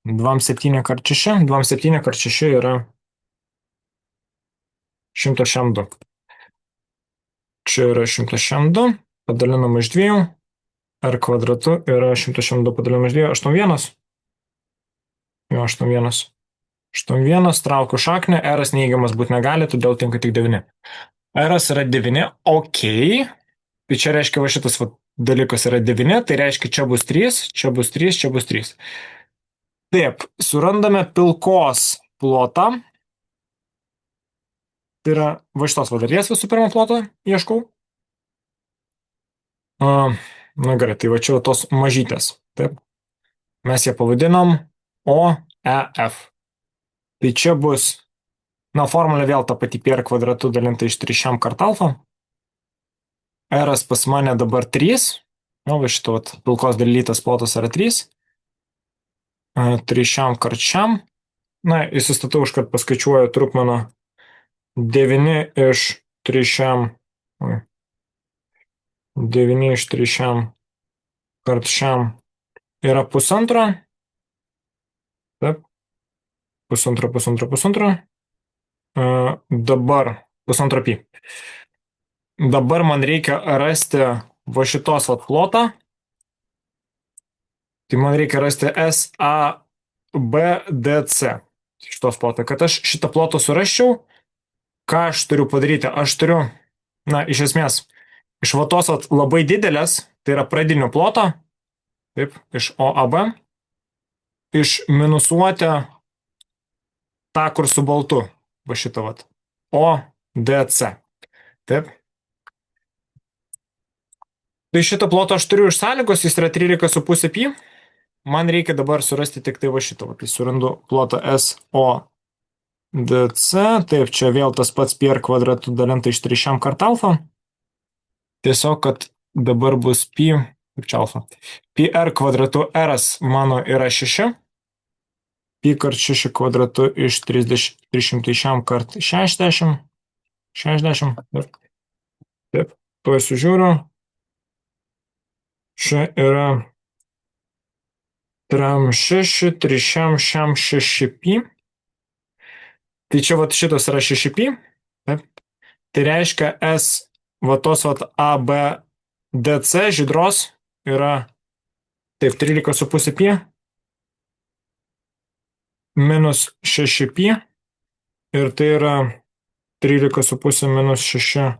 27 kart 6. 27 kart 6 yra 102. Čia yra 102. Padalinam iš 2. R kvadratu yra 102 padalinam iš 2. 81. Jo, 81. 81, traukiu šaknį, R neigiamas būti negali, todėl tinka tik 9. R yra 9, ok. Tai čia reiškia, va šitas dalykas yra 9, tai reiškia, čia bus 3, čia bus 3, čia bus 3. Taip, surandame pilkos plotą. Tai yra va šitos vadarės visų pirma ploto ieškau. Na gerai, tai va čia tos mažytės. Taip. Mes ją pavadinom OEF. Tai čia bus, na, formulė vėl ta pati per kvadratu dalinta iš 3 kart alfa. R pas mane dabar 3. Nu, va šito pilkos dalytas plotas yra 3. 3 kart šiam. Na, įsistatau iškart paskaičiuoju trupmeną 9 iš 3. 9 iš 3 kart šiam yra pusantro. Taip. Pusantro. Dabar pusantro pi. Dabar man reikia rasti va šitos plotą. Tai man reikia rasti SABDC. Šitos plotą. Kad aš šitą plotą surasčiau, ką aš turiu padaryti? Aš turiu, na, iš esmės, iš vatos labai didelės, tai yra pradinio ploto, taip, iš OAB, išminusuoti tą, kur su baltu, va šitą ODC. Taip. Tai šitą plotą aš turiu iš sąlygos, jis yra 13,5 pi. Man reikia dabar surasti tik tai va šitą. Tai surandu plotą SODC. Taip, čia vėl tas pats per kvadratu dalinta iš 3 kart alfa. Tiesiog, kad dabar bus pi, kaip čia alfa. Pi r kvadratu r mano yra 6. Pi kart 6 kvadratu iš 300 kart 60. 60. Taip, tuoj sužiūriu. Čia yra 3,6, 3,6 pi. Tai čia šitas yra 6 pi. Taip. Tai reiškia S, tos ABDC žydros yra, taip, 13,5 pi minus 6 pi. Ir tai yra 13,5 minus 6.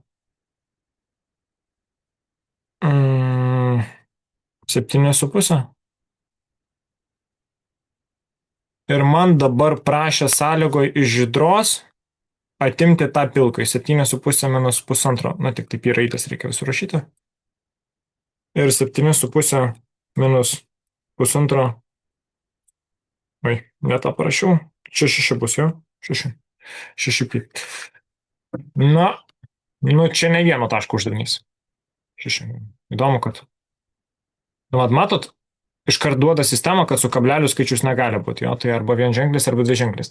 7,5. Ir man dabar prašė sąlygoje iš žydros atimti tą pilką. 7,5 minus 1,5. Na, tik taip į raides reikia surašyti. Ir 7,5 minus 1,5. Oi, ne tą parašiau. Čia 6 bus, jo? 6. 6 pi. Na, nu čia ne vieno taško uždavinys. 6. Įdomu, kad. Nu, matot, iškart duoda sistema, kad su kableliu skaičius negali būti, jo, tai arba vienženklis, arba dviženklis.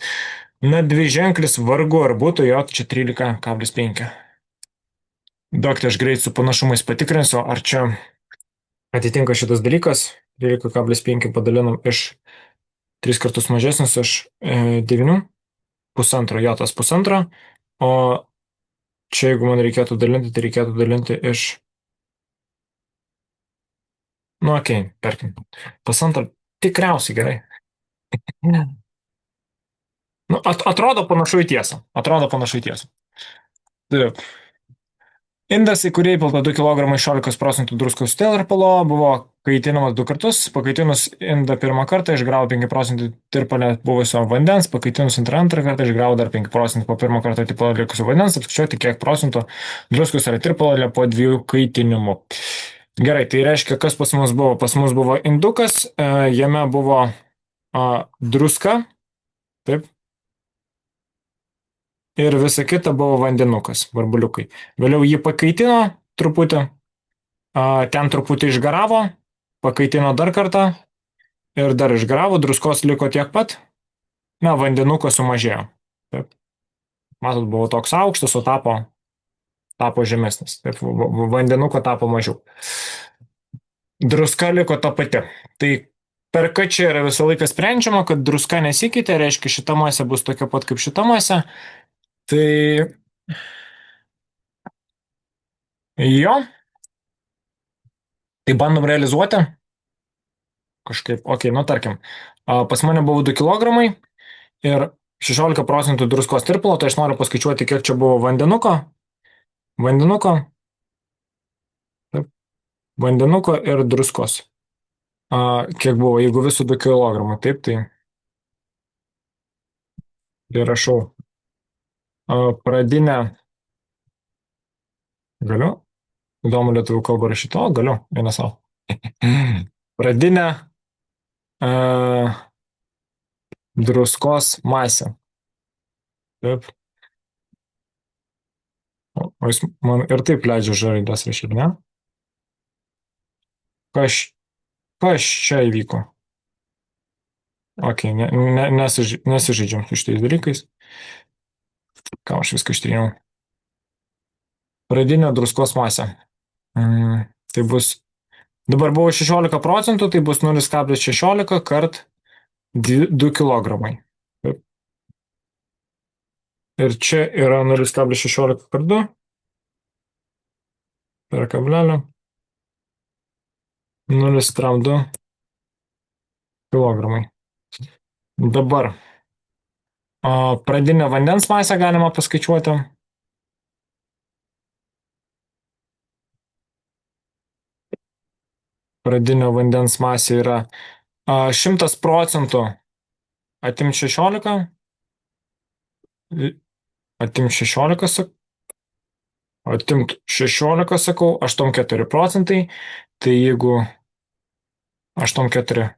Na, dviženklis vargu ar būtų, jo, čia 13,5. Duokite, aš greit su panašumais patikrinsiu, ar čia atitinka šitas dalykas. 13,5 padalinam iš 3 kartus mažesnis iš 9. Pusantro, jo, tas pusantro. O čia, jeigu man reikėtų dalinti, tai reikėtų dalinti iš. Nu, okei, perkim. Pusantro tikriausiai gerai. Nu, atrodo panašu į tiesą. Taip. Indas, į kurį įpilta 2 kg 16% druskos tirpalo, buvo kaitinamas 2 kartus. Pakaitinus indą pirmą kartą išgravo 5 procentų tirpalę buvusio vandens, pakaitinus antrą kartą išgravo dar 5 procentų po pirmą kartą tirpalo likusio vandens, apskaičiuoti kiek procentų druskos yra tirpalo po 2 kaitinimų. Gerai, tai reiškia, kas pas mus buvo? Pas mus buvo indukas, jame buvo druska, taip, ir visa kita buvo vandenukas, barbuliukai. Vėliau jį pakaitino truputį, ten truputį išgaravo, pakaitino dar kartą ir dar išgaravo, druskos liko tiek pat, na, vandenukas sumažėjo. Taip. Matot, buvo toks aukštas, o tapo žemesnis. Taip, vandenuko tapo mažiau. Druska liko ta pati. Tai per ką čia yra visą laiką sprendžiama, kad druska nesikeitė, reiškia šita masė bus tokia pat kaip šita masė. Tai jo. Tai bandom realizuoti. Kažkaip, okei, nu tarkim, pas mane buvo 2 kg ir 16 procentų druskos tirpalo, tai aš noriu paskaičiuoti, kiek čia buvo vandenuko. Vandenuko ir druskos. Kiek buvo, jeigu visų 2 kg, taip, tai rašau. Pradinę, galiu, įdomu lietuvių kalbą rašyti, o galiu, vieną savo. Pradinę druskos masę. Taip. O jis man ir taip leidžia žaidas rašyti, ne? Kas, kas čia įvyko? Ok, nesižaidžiam su šitais dalykais. Ką aš viską ištrinėjau. Pradinė druskos masė. Tai bus, dabar buvo 16 procentų, tai bus 0,16 kart 2 kg. Taip. Ir čia yra 0,16 kart 2 per kablelį. 0,2 kg. Dabar pradinę vandens masę galima paskaičiuoti. Pradinio vandens masė yra 100 procentų atimt 16, atimt 16, atimt 16, sakau, 84 procentai, tai jeigu 84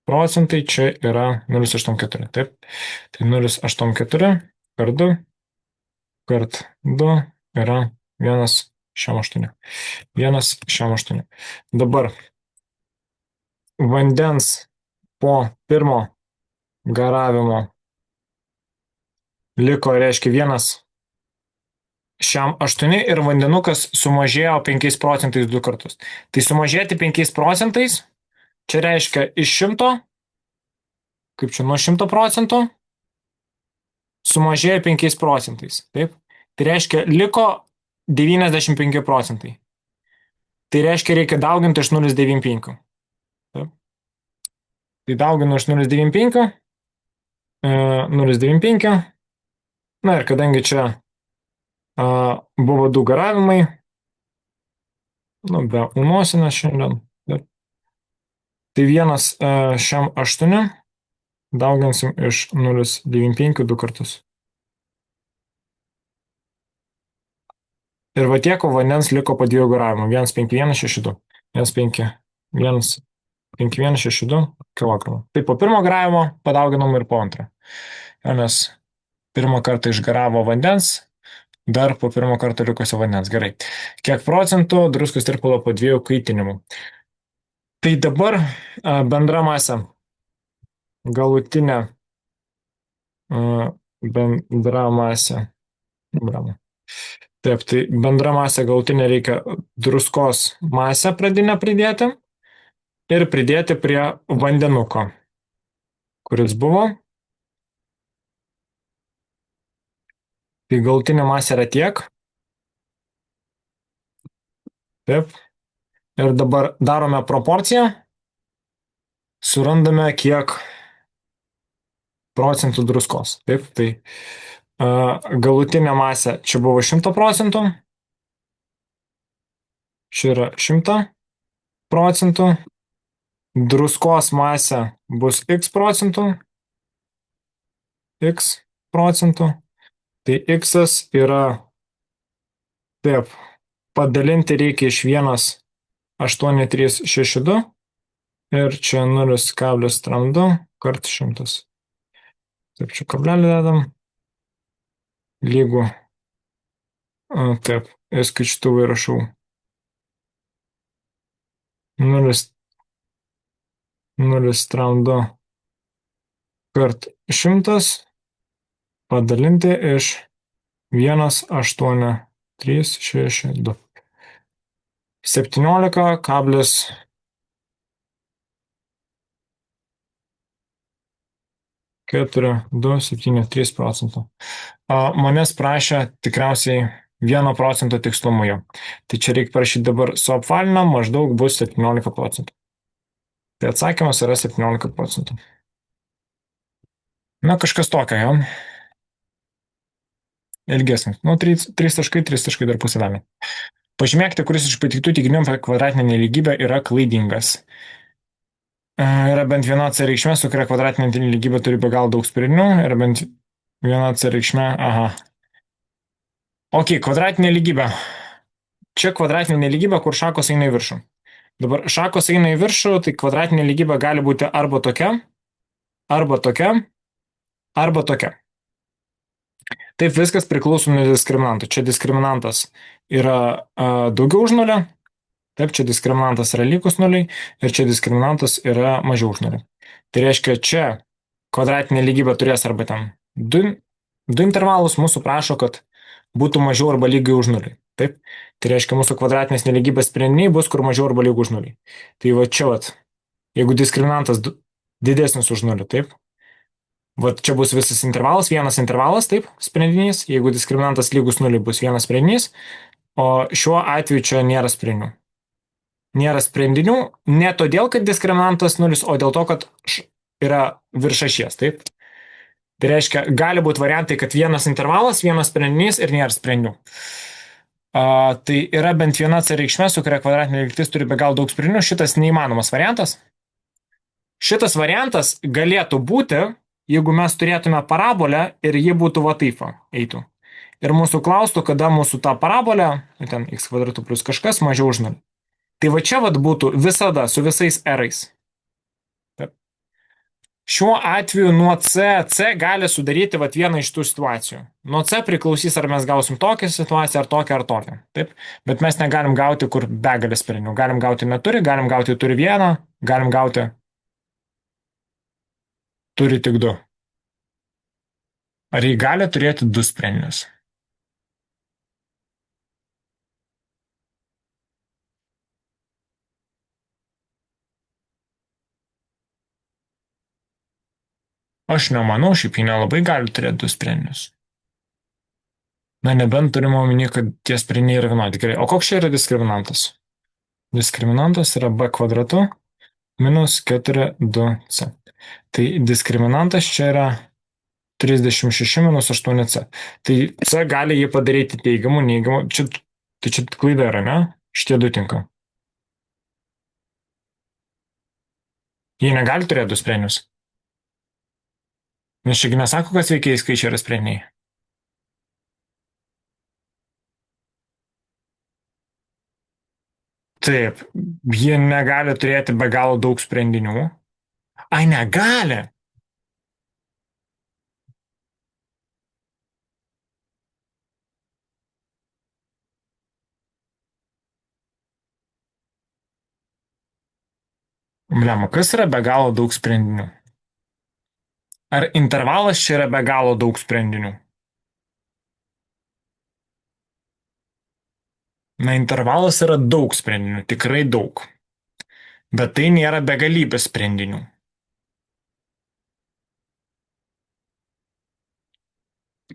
procentai, čia yra 0,84, taip, tai 0,84 kart 2 kart 2 yra 1,68. 1,68. Dabar vandens po pirmo garavimo liko, reiškia, 1,8 ir vandenukas sumažėjo 5 procentais 2 kartus. Tai sumažėti 5 procentais, čia reiškia iš 100, kaip čia nuo 100 procentų, sumažėjo 5 procentais. Taip? Tai reiškia, liko 95 procentai. Tai reiškia, reikia dauginti iš 0,95. Taip? Tai dauginu iš 0,95. 0,95. Na ir kadangi čia buvo 2 garavimai, be unosinės šiandien, tai 1,8 dauginsim iš 0,95 2 kartus. Ir va tiek vandens liko po 2 garavimų. 1,5162. 1,5162 kg. Tai po pirmo garavimo padauginom ir po antrą. Nes pirmą kartą išgaravo vandens, dar po pirmo karto likusio vandens. Gerai. Kiek procentų druskos tirpalo po 2 kaitinimų? Tai dabar bendra masė, galutinė bendra masė. Taip, tai bendra masė galutinė reikia druskos masę pradinę pridėti ir pridėti prie vandenuko, kuris buvo. Tai galutinė masė yra tiek. Taip. Ir dabar darome proporciją. Surandame kiek procentų druskos. Taip, tai galutinė masė čia buvo 100 procentų. Čia yra 100 procentų. Druskos masė bus x procentų. X procentų. Tai x yra, taip, padalinti reikia iš 1,8362 ir čia 0,2 kart 100. Taip, čia kablelį dedam. Lygų. Taip, skaičiuotuvai rašau. 0,2 kart 100 padalinti iš 1,8362. 17,4273 procentų. Manęs prašė tikriausiai 1 procento tikslumu jo. Tai čia reikia parašyti dabar suapvalinam, maždaug bus 17 procentų. Tai atsakymas yra 17 procentų. Na, kažkas tokio, jo. Ilgesnis. 3 taškai dar pusę dalį. Pažymėkite, kuris iš pateiktų teiginių apie kvadratinę nelygybę yra klaidingas. Yra bent viena c reikšmė, su kuria kvadratinė nelygybė turi be galo daug sprendinių. Yra bent viena c reikšmė. Aha. Ok, kvadratinė lygybė. Čia kvadratinė nelygybė, kur šakos eina į viršų. Dabar šakos eina į viršų, tai kvadratinė lygybė gali būti arba tokia, arba tokia, arba tokia. Taip, viskas priklauso nuo diskriminantų. Čia diskriminantas yra daugiau už nulį, taip, čia diskriminantas yra lygus nuliai ir čia diskriminantas yra mažiau už nulį. Tai reiškia, čia kvadratinė lygybė turės arba ten du intervalus, mūsų prašo, kad būtų mažiau arba lygiai už nulį. Taip, tai reiškia, mūsų kvadratinės nelygybės sprendiniai bus, kur mažiau arba lygiai už nulį. Tai va čia, jeigu diskriminantas didesnis už nulį, taip, vat čia bus visas intervalas, vienas intervalas, taip, sprendinys, jeigu diskriminantas lygus nuliui bus vienas sprendinys, o šiuo atveju čia nėra sprendinių. Nėra sprendinių ne todėl, kad diskriminantas nulis, o dėl to, kad yra virš ašies, taip. Tai reiškia, gali būti variantai, kad vienas intervalas, vienas sprendinys ir nėra sprendinių. Tai yra bent viena C reikšmė, su kuria kvadratinė lygtis turi be galo daug sprendinių, šitas neįmanomas variantas. Šitas variantas galėtų būti, jeigu mes turėtume parabolę ir ji būtų va taip eitų. Ir mūsų klaustų, kada mūsų ta parabolė, ten x kvadratu plus kažkas, mažiau už nulį. Tai va čia vat būtų visada su visais r-ais. Šiuo atveju nuo C gali sudaryti vat vieną iš tų situacijų. Nuo C priklausys, ar mes gausim tokią situaciją, ar tokią, ar tokią. Taip? Bet mes negalim gauti, kur begalės sprendinių. Galim gauti neturi, galim gauti turi vieną, galim gauti turi tik du. Ar jį gali turėti du sprendinius? Aš nemanau, šiaip jį nelabai gali turėti du sprendinius. Na, nebent turime omeny, kad tie sprendiniai yra vienodi. Gerai, o koks čia yra diskriminantas? Diskriminantas yra b kvadratu minus 4,2c. Tai diskriminantas čia yra 36 minus 8c. Tai c gali jį padaryti teigiamų, neigiamų. Tai čia klaida yra, ne? Šitie du tinka. Jie negali turėti du sprendinius. Nes čiagi nesako, kad sveikieji skaičiai yra sprendiniai. Taip, jie negali turėti be galo daug sprendinių. Ai, negali. Blema, kas yra be galo daug sprendinių? Ar intervalas čia yra be galo daug sprendinių? Na, intervalas yra daug sprendinių, tikrai daug. Bet tai nėra begalybės sprendinių.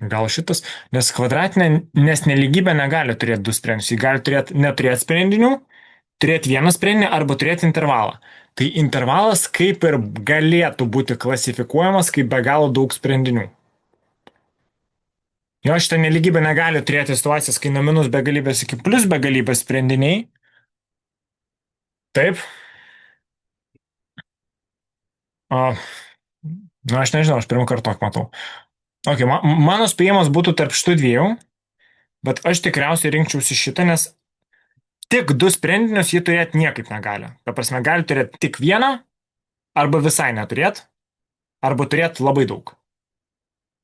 Gal šitas, nes nes nelygybė negali turėti du sprendinius. Ji gali neturėti sprendinių, turėti vieną sprendinį arba turėti intervalą. Tai intervalas kaip ir galėtų būti klasifikuojamas kaip be galo daug sprendinių. Jo šitą nelygybę negali turėti situacijas, kai nuo minus begalybės iki plus begalybės sprendiniai. Taip. Na, aš nežinau, aš pirmą kartą tokį matau. Okay, mano spėjimas būtų tarp šitų dviejų, bet aš tikriausiai rinkčiausi šitą, nes tik du sprendinius jį turėti niekaip negali. Ta prasme, gali turėti tik vieną, arba visai neturėti, arba turėti labai daug.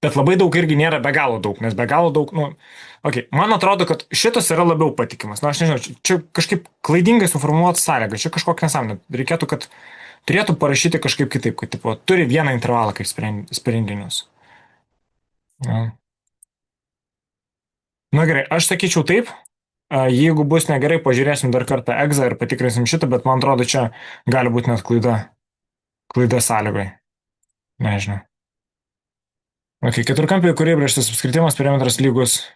Bet labai daug irgi nėra be galo daug, nes be galo daug, man atrodo, kad šitas yra labiau patikimas. Na, aš nežinau, čia kažkaip klaidingai suformuoluota sąlyga, čia kažkokia nesąmonė. Reikėtų, kad turėtų parašyti kažkaip kitaip, kad tipo, turi vieną intervalą kaip sprendinius. Na gerai, aš sakyčiau taip. Jeigu bus negerai, pažiūrėsim dar kartą egzą ir patikrinsim šitą, bet man atrodo, čia gali būti net klaida sąlygai. Nežinau. Ok, keturkampiai, kurie įbrėžtas apskritimas, perimetras lygus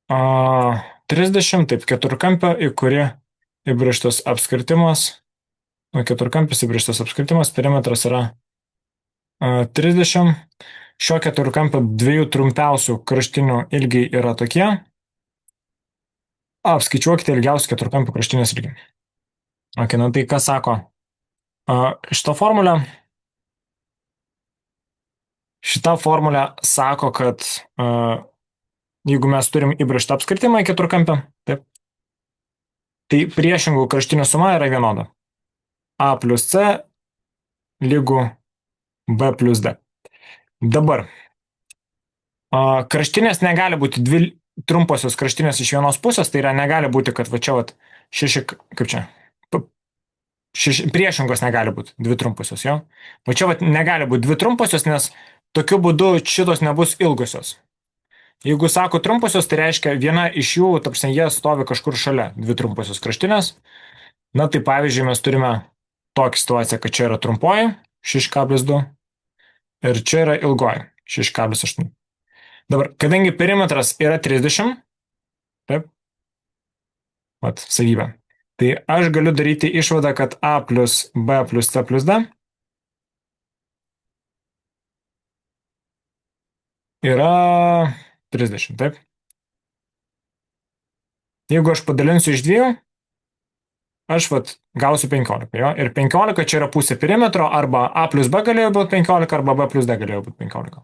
30, taip, keturkampio, į kurį įbrėžtas apskritimas, keturkampis įbrėžtas apskritimas, perimetras yra 30. Šio keturkampio dviejų trumpiausių kraštinių ilgiai yra tokie. Apskaičiuokite ilgiausių keturkampio kraštinės ilgį. Ok, na tai ką sako? Šita formulė sako, kad jeigu mes turim įbrėžtą apskritimą į keturkampį, taip, tai priešingų kraštinių suma yra vienoda. A plus C lygu B plus D. Dabar, kraštinės negali būti dvi trumposios kraštinės iš vienos pusės, tai yra negali būti, kad va čia, vat, kaip čia, priešingos negali būti, dvi trumposios, jo. Va čia, vat, negali būti dvi trumposios, nes tokiu būdu šitos nebus ilgosios. Jeigu sako trumposios, tai reiškia viena iš jų, tarpsne, jie stovi kažkur šalia, dvi trumposios kraštinės. Na, tai pavyzdžiui, mes turime tokią situaciją, kad čia yra trumpoji, 6,2, ir čia yra ilgoji, 6,8. Dabar, kadangi perimetras yra 30, taip, vat, savybė, tai aš galiu daryti išvadą, kad A plus B plus C plus D yra 30, taip. Jeigu aš padalinsiu iš 2, aš vat gausiu 15, jo, ir 15 čia yra pusė perimetro, arba A plus B galėjo būti 15, arba B plus D galėjo būti 15.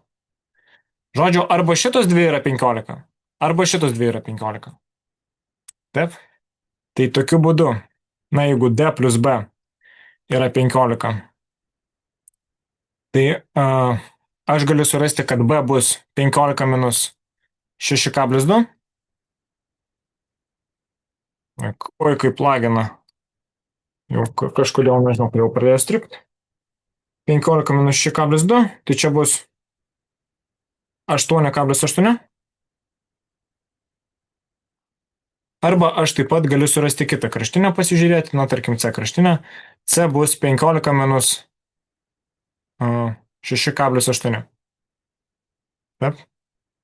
Žodžiu, arba šitos dvi yra 15, arba šitos dvi yra 15. Taip? Tai tokiu būdu, na, jeigu D plus B yra 15, tai aš galiu surasti, kad B bus 15 minus 6,2. Oi, kaip lagina. Jau kažkodėl, nežinau, kodėl pradėjo stripti. 15 minus 6,2, tai čia bus 8,8. Arba aš taip pat galiu surasti kitą kraštinę pasižiūrėti, na, tarkim, C kraštinę. C bus 15 minus 6,8. Taip?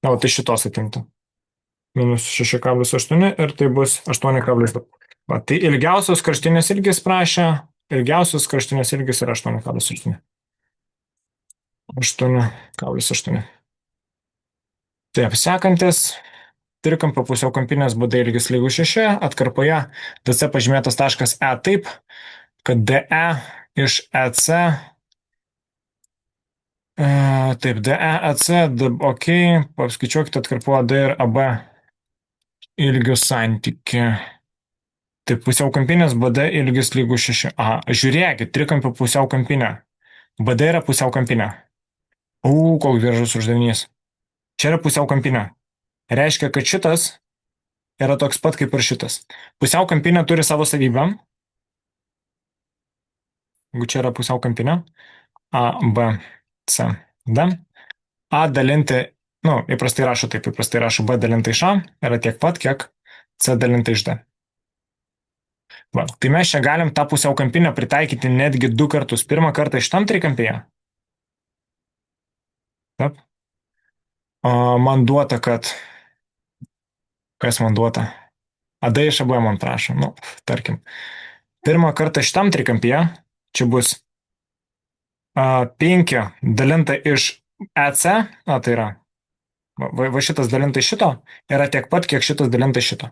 Na, o tai šitos atimtų. Minus 6,8 ir tai bus 8,2. Va, tai ilgiausios kraštinės ilgis prašė, ilgiausios kraštinės ilgis yra 8,8. 8,8. Taip, sekantis. Trikampio pusiaukampinės BD ilgis lygu 6, atkarpoje DC pažymėtas taškas E taip, kad DE iš EC, taip, DE, EC, ok, paskaičiuokite atkarpoje D ir AB ilgių santykį. Taip, pusiaukampinės BD ilgis lygu 6. Žiūrėkit, trikampio pusiaukampinė. BD yra pusiaukampinė. Koks gražus uždavinys. Čia yra pusiaukampinė. Reiškia, kad šitas yra toks pat kaip ir šitas. Pusiaukampinė turi savo savybę. Jeigu čia yra pusiaukampinė, A, B, C, D. A dalinti, įprastai rašo taip, įprastai rašo B dalinti iš A, yra tiek pat, kiek C dalinti iš D. Va, tai mes čia galim tą pusiaukampinę pritaikyti netgi 2 kartus. Pirmą kartą šitam trikampyje. Taip. Man duota, kad kas man duota? AD iš AB man prašo. Tarkim. Pirmą kartą šitam trikampyje čia bus 5 dalinta iš EC, tai yra va šitas dalinta iš šito, yra tiek pat, kiek šitas dalinta iš šito.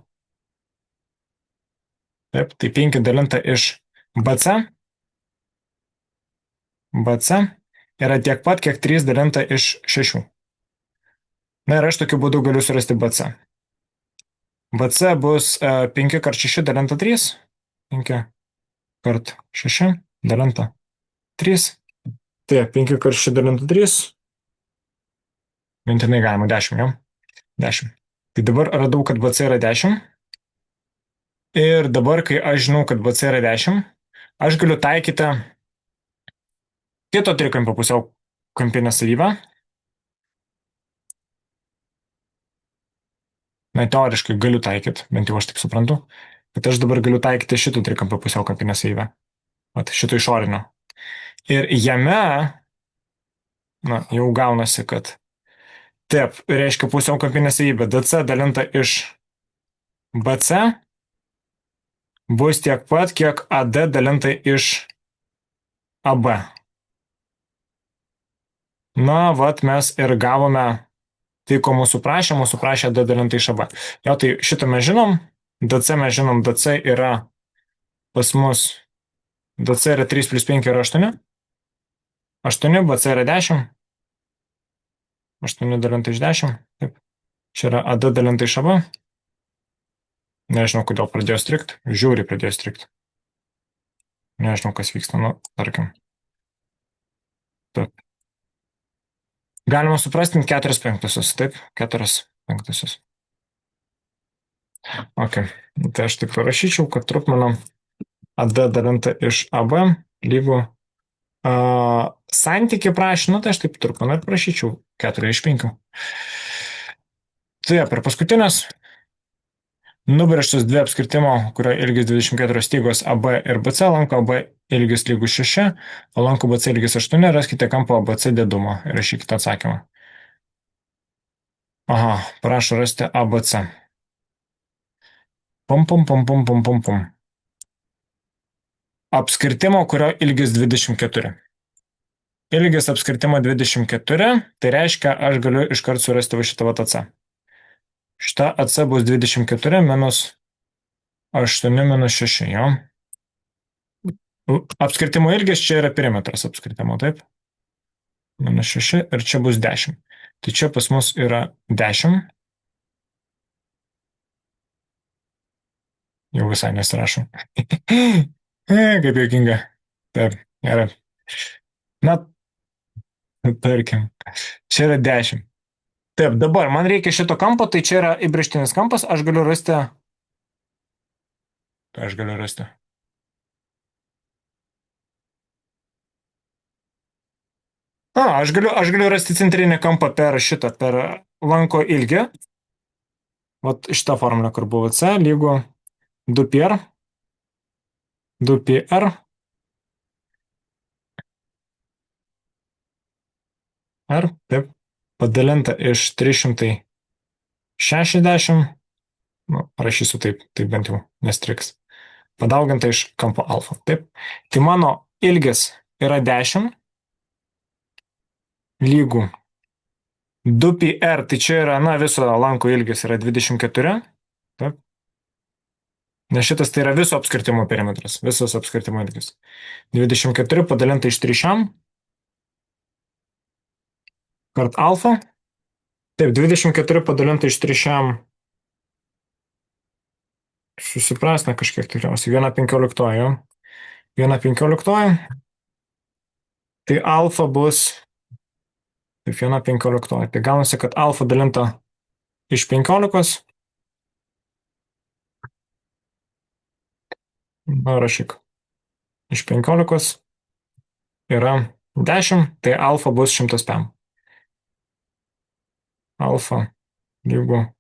Taip, tai 5 dalinta iš BC. BC yra tiek pat, kiek 3 dalinta iš 6. Na ir aš tokiu būdu galiu surasti BC. BC bus 5 kart 6 dalinta 3. 5 kart 6 dalinta 3. Tai 5 kart 6 dalinta 3. Mintinai galima 10, jau? 10. Tai dabar radau, kad BC yra 10. Ir dabar, kai aš žinau, kad BC yra 10, aš galiu taikyti kito trikampio pusiaukampinę savybę. Na, teoriškai galiu taikyti, bent jau aš taip suprantu, kad aš dabar galiu taikyti šito trikampio pusiaukampinę savybę. Šito išorinio. Ir jame, jau gaunasi, kad taip, reiškia pusiaukampinė savybė DC dalinta iš BC bus tiek pat, kiek AD dalinta iš AB. Na, vat mes ir gavome tai, ko mūsų prašė D dalinta iš AB. Jo, tai šitą mes žinom, DC mes žinom, DC yra pas mus, DC yra 3 plus 5 yra 8. 8, BC yra 10. 8 dalinta iš 10. Taip. Čia yra AD dalinta iš AB. Nežinau, kodėl pradėjo strikt. Žiūri pradėjo strikt. Nežinau, kas vyksta, nu, tarkim. Taip. Galima suprasti 4/5, taip? 4/5. Ok. Tai aš taip parašyčiau, kad trupmano AD dalinta iš AB lygu santykį prašė, nu tai aš taip trupmano ir prašyčiau 4/5. Tai per paskutinės nubrėžtos dvi apskritimo, kurio ilgis 24 stygos AB ir BC, lanko AB ilgis lygus 6, o lanko BC ilgis 8, raskite kampo ABC dėdumą ir rašykite atsakymą. Aha, prašo rasti ABC. Pum, pum, pum, pum, pum, pum, pum. Apskritimo, kurio ilgis 24. Ilgis apskritimo 24, tai reiškia, aš galiu iškart surasti va šitą AC. Šita AC bus 24 minus 8 minus 6, jo. Apskritimo ilgis čia yra perimetras apskritimo, taip? Minus 6 ir čia bus 10. Tai čia pas mus yra 10. Jau visai nesirašau. Kaip juokinga. Taip, gerai. Na, tarkim, čia yra 10. Taip, dabar man reikia šito kampo, tai čia yra įbrėžtinis kampas, aš galiu rasti. Aš galiu rasti. Aš galiu rasti centrinį kampą per šitą, per lanko ilgį. Vat šitą formulę, kur buvo C, lygu 2πr, 2πr, r, taip, padalinta iš 360, nu, rašysiu taip, taip bent jau nestriks, padauginta iš kampo alfa, taip. Tai mano ilgis yra 10, lygų 2πr, tai čia yra, na, viso lanko ilgis yra 24, taip. Nes šitas tai yra viso apskritimo perimetras, visos apskritimo ilgis. 24 padalinta iš 3 kart alfa. Taip, 24 padalinta iš 3 susiprasna kažkiek tikriausiai. 1/15. 1/15. Tai alfa bus taip 1/15. Tai gaunasi, kad alfa dalinta iš 15. Na, rašyk. Iš 15 yra 10, tai alfa bus 100 pm. Alfa lygu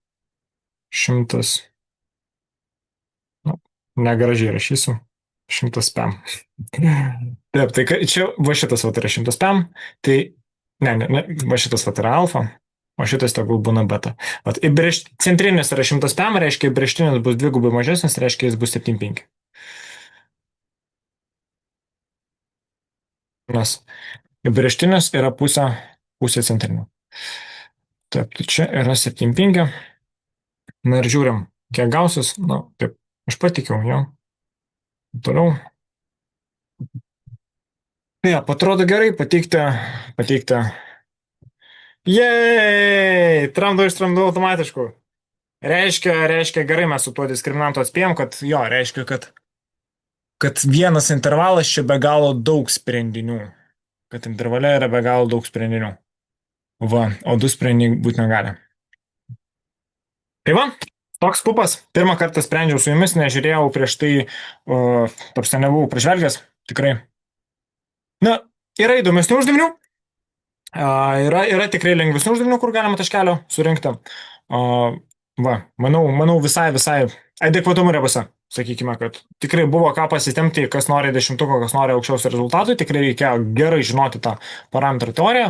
100. Nu, negražiai rašysiu. 100 pm. Taip, tai čia va šitas va yra 100 pm. Tai ne, va šitas va yra alfa. O šitas tegul būna beta. Vat, centrinis yra 100 pm, reiškia įbrėžtinis bus dvigubai mažesnis, reiškia jis bus 7,5. Nes įbrėžtinis yra pusė centrinio. Taip, tai čia yra 7,5. Na ir žiūrim, kiek gausis. Na, taip, aš patikiau, jo. Toliau. Ja, atrodo gerai, pateikti. Jei, tramdau automatišku. Reiškia gerai mes su tuo diskriminantu atspėjom, kad jo, reiškia, kad vienas intervalas čia be galo daug sprendinių. Kad intervale yra be galo daug sprendinių. Va, o 2 sprendiniai būti negali. Tai va, toks pupas. Pirmą kartą sprendžiau su jumis, nežiūrėjau prieš tai, tarsi nebuvau pražvelgęs, tikrai. Na, yra įdomesnių uždavinių. Yra tikrai lengvesnių uždavinių, kur galima taškelio surinkti. Va, manau visai adekvatumo ribose. Sakykime, kad tikrai buvo ką pasitempti, kas nori 10-ko, kas nori aukščiausio rezultatų, tikrai reikėjo gerai žinoti tą parametrų teoriją,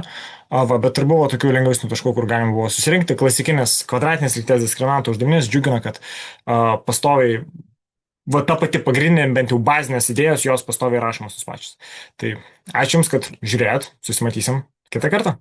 bet ir buvo tokių lengvesnių taškų, kur galima buvo susirinkti. Klasikinis kvadratinės lygties diskriminantų uždavinys džiugina, kad pastoviai, va ta pati pagrindinė, bent jau bazinės idėjos, jos pastoviai rašomos tos pačios. Tai ačiū Jums, kad žiūrėjot, susimatysim kitą kartą.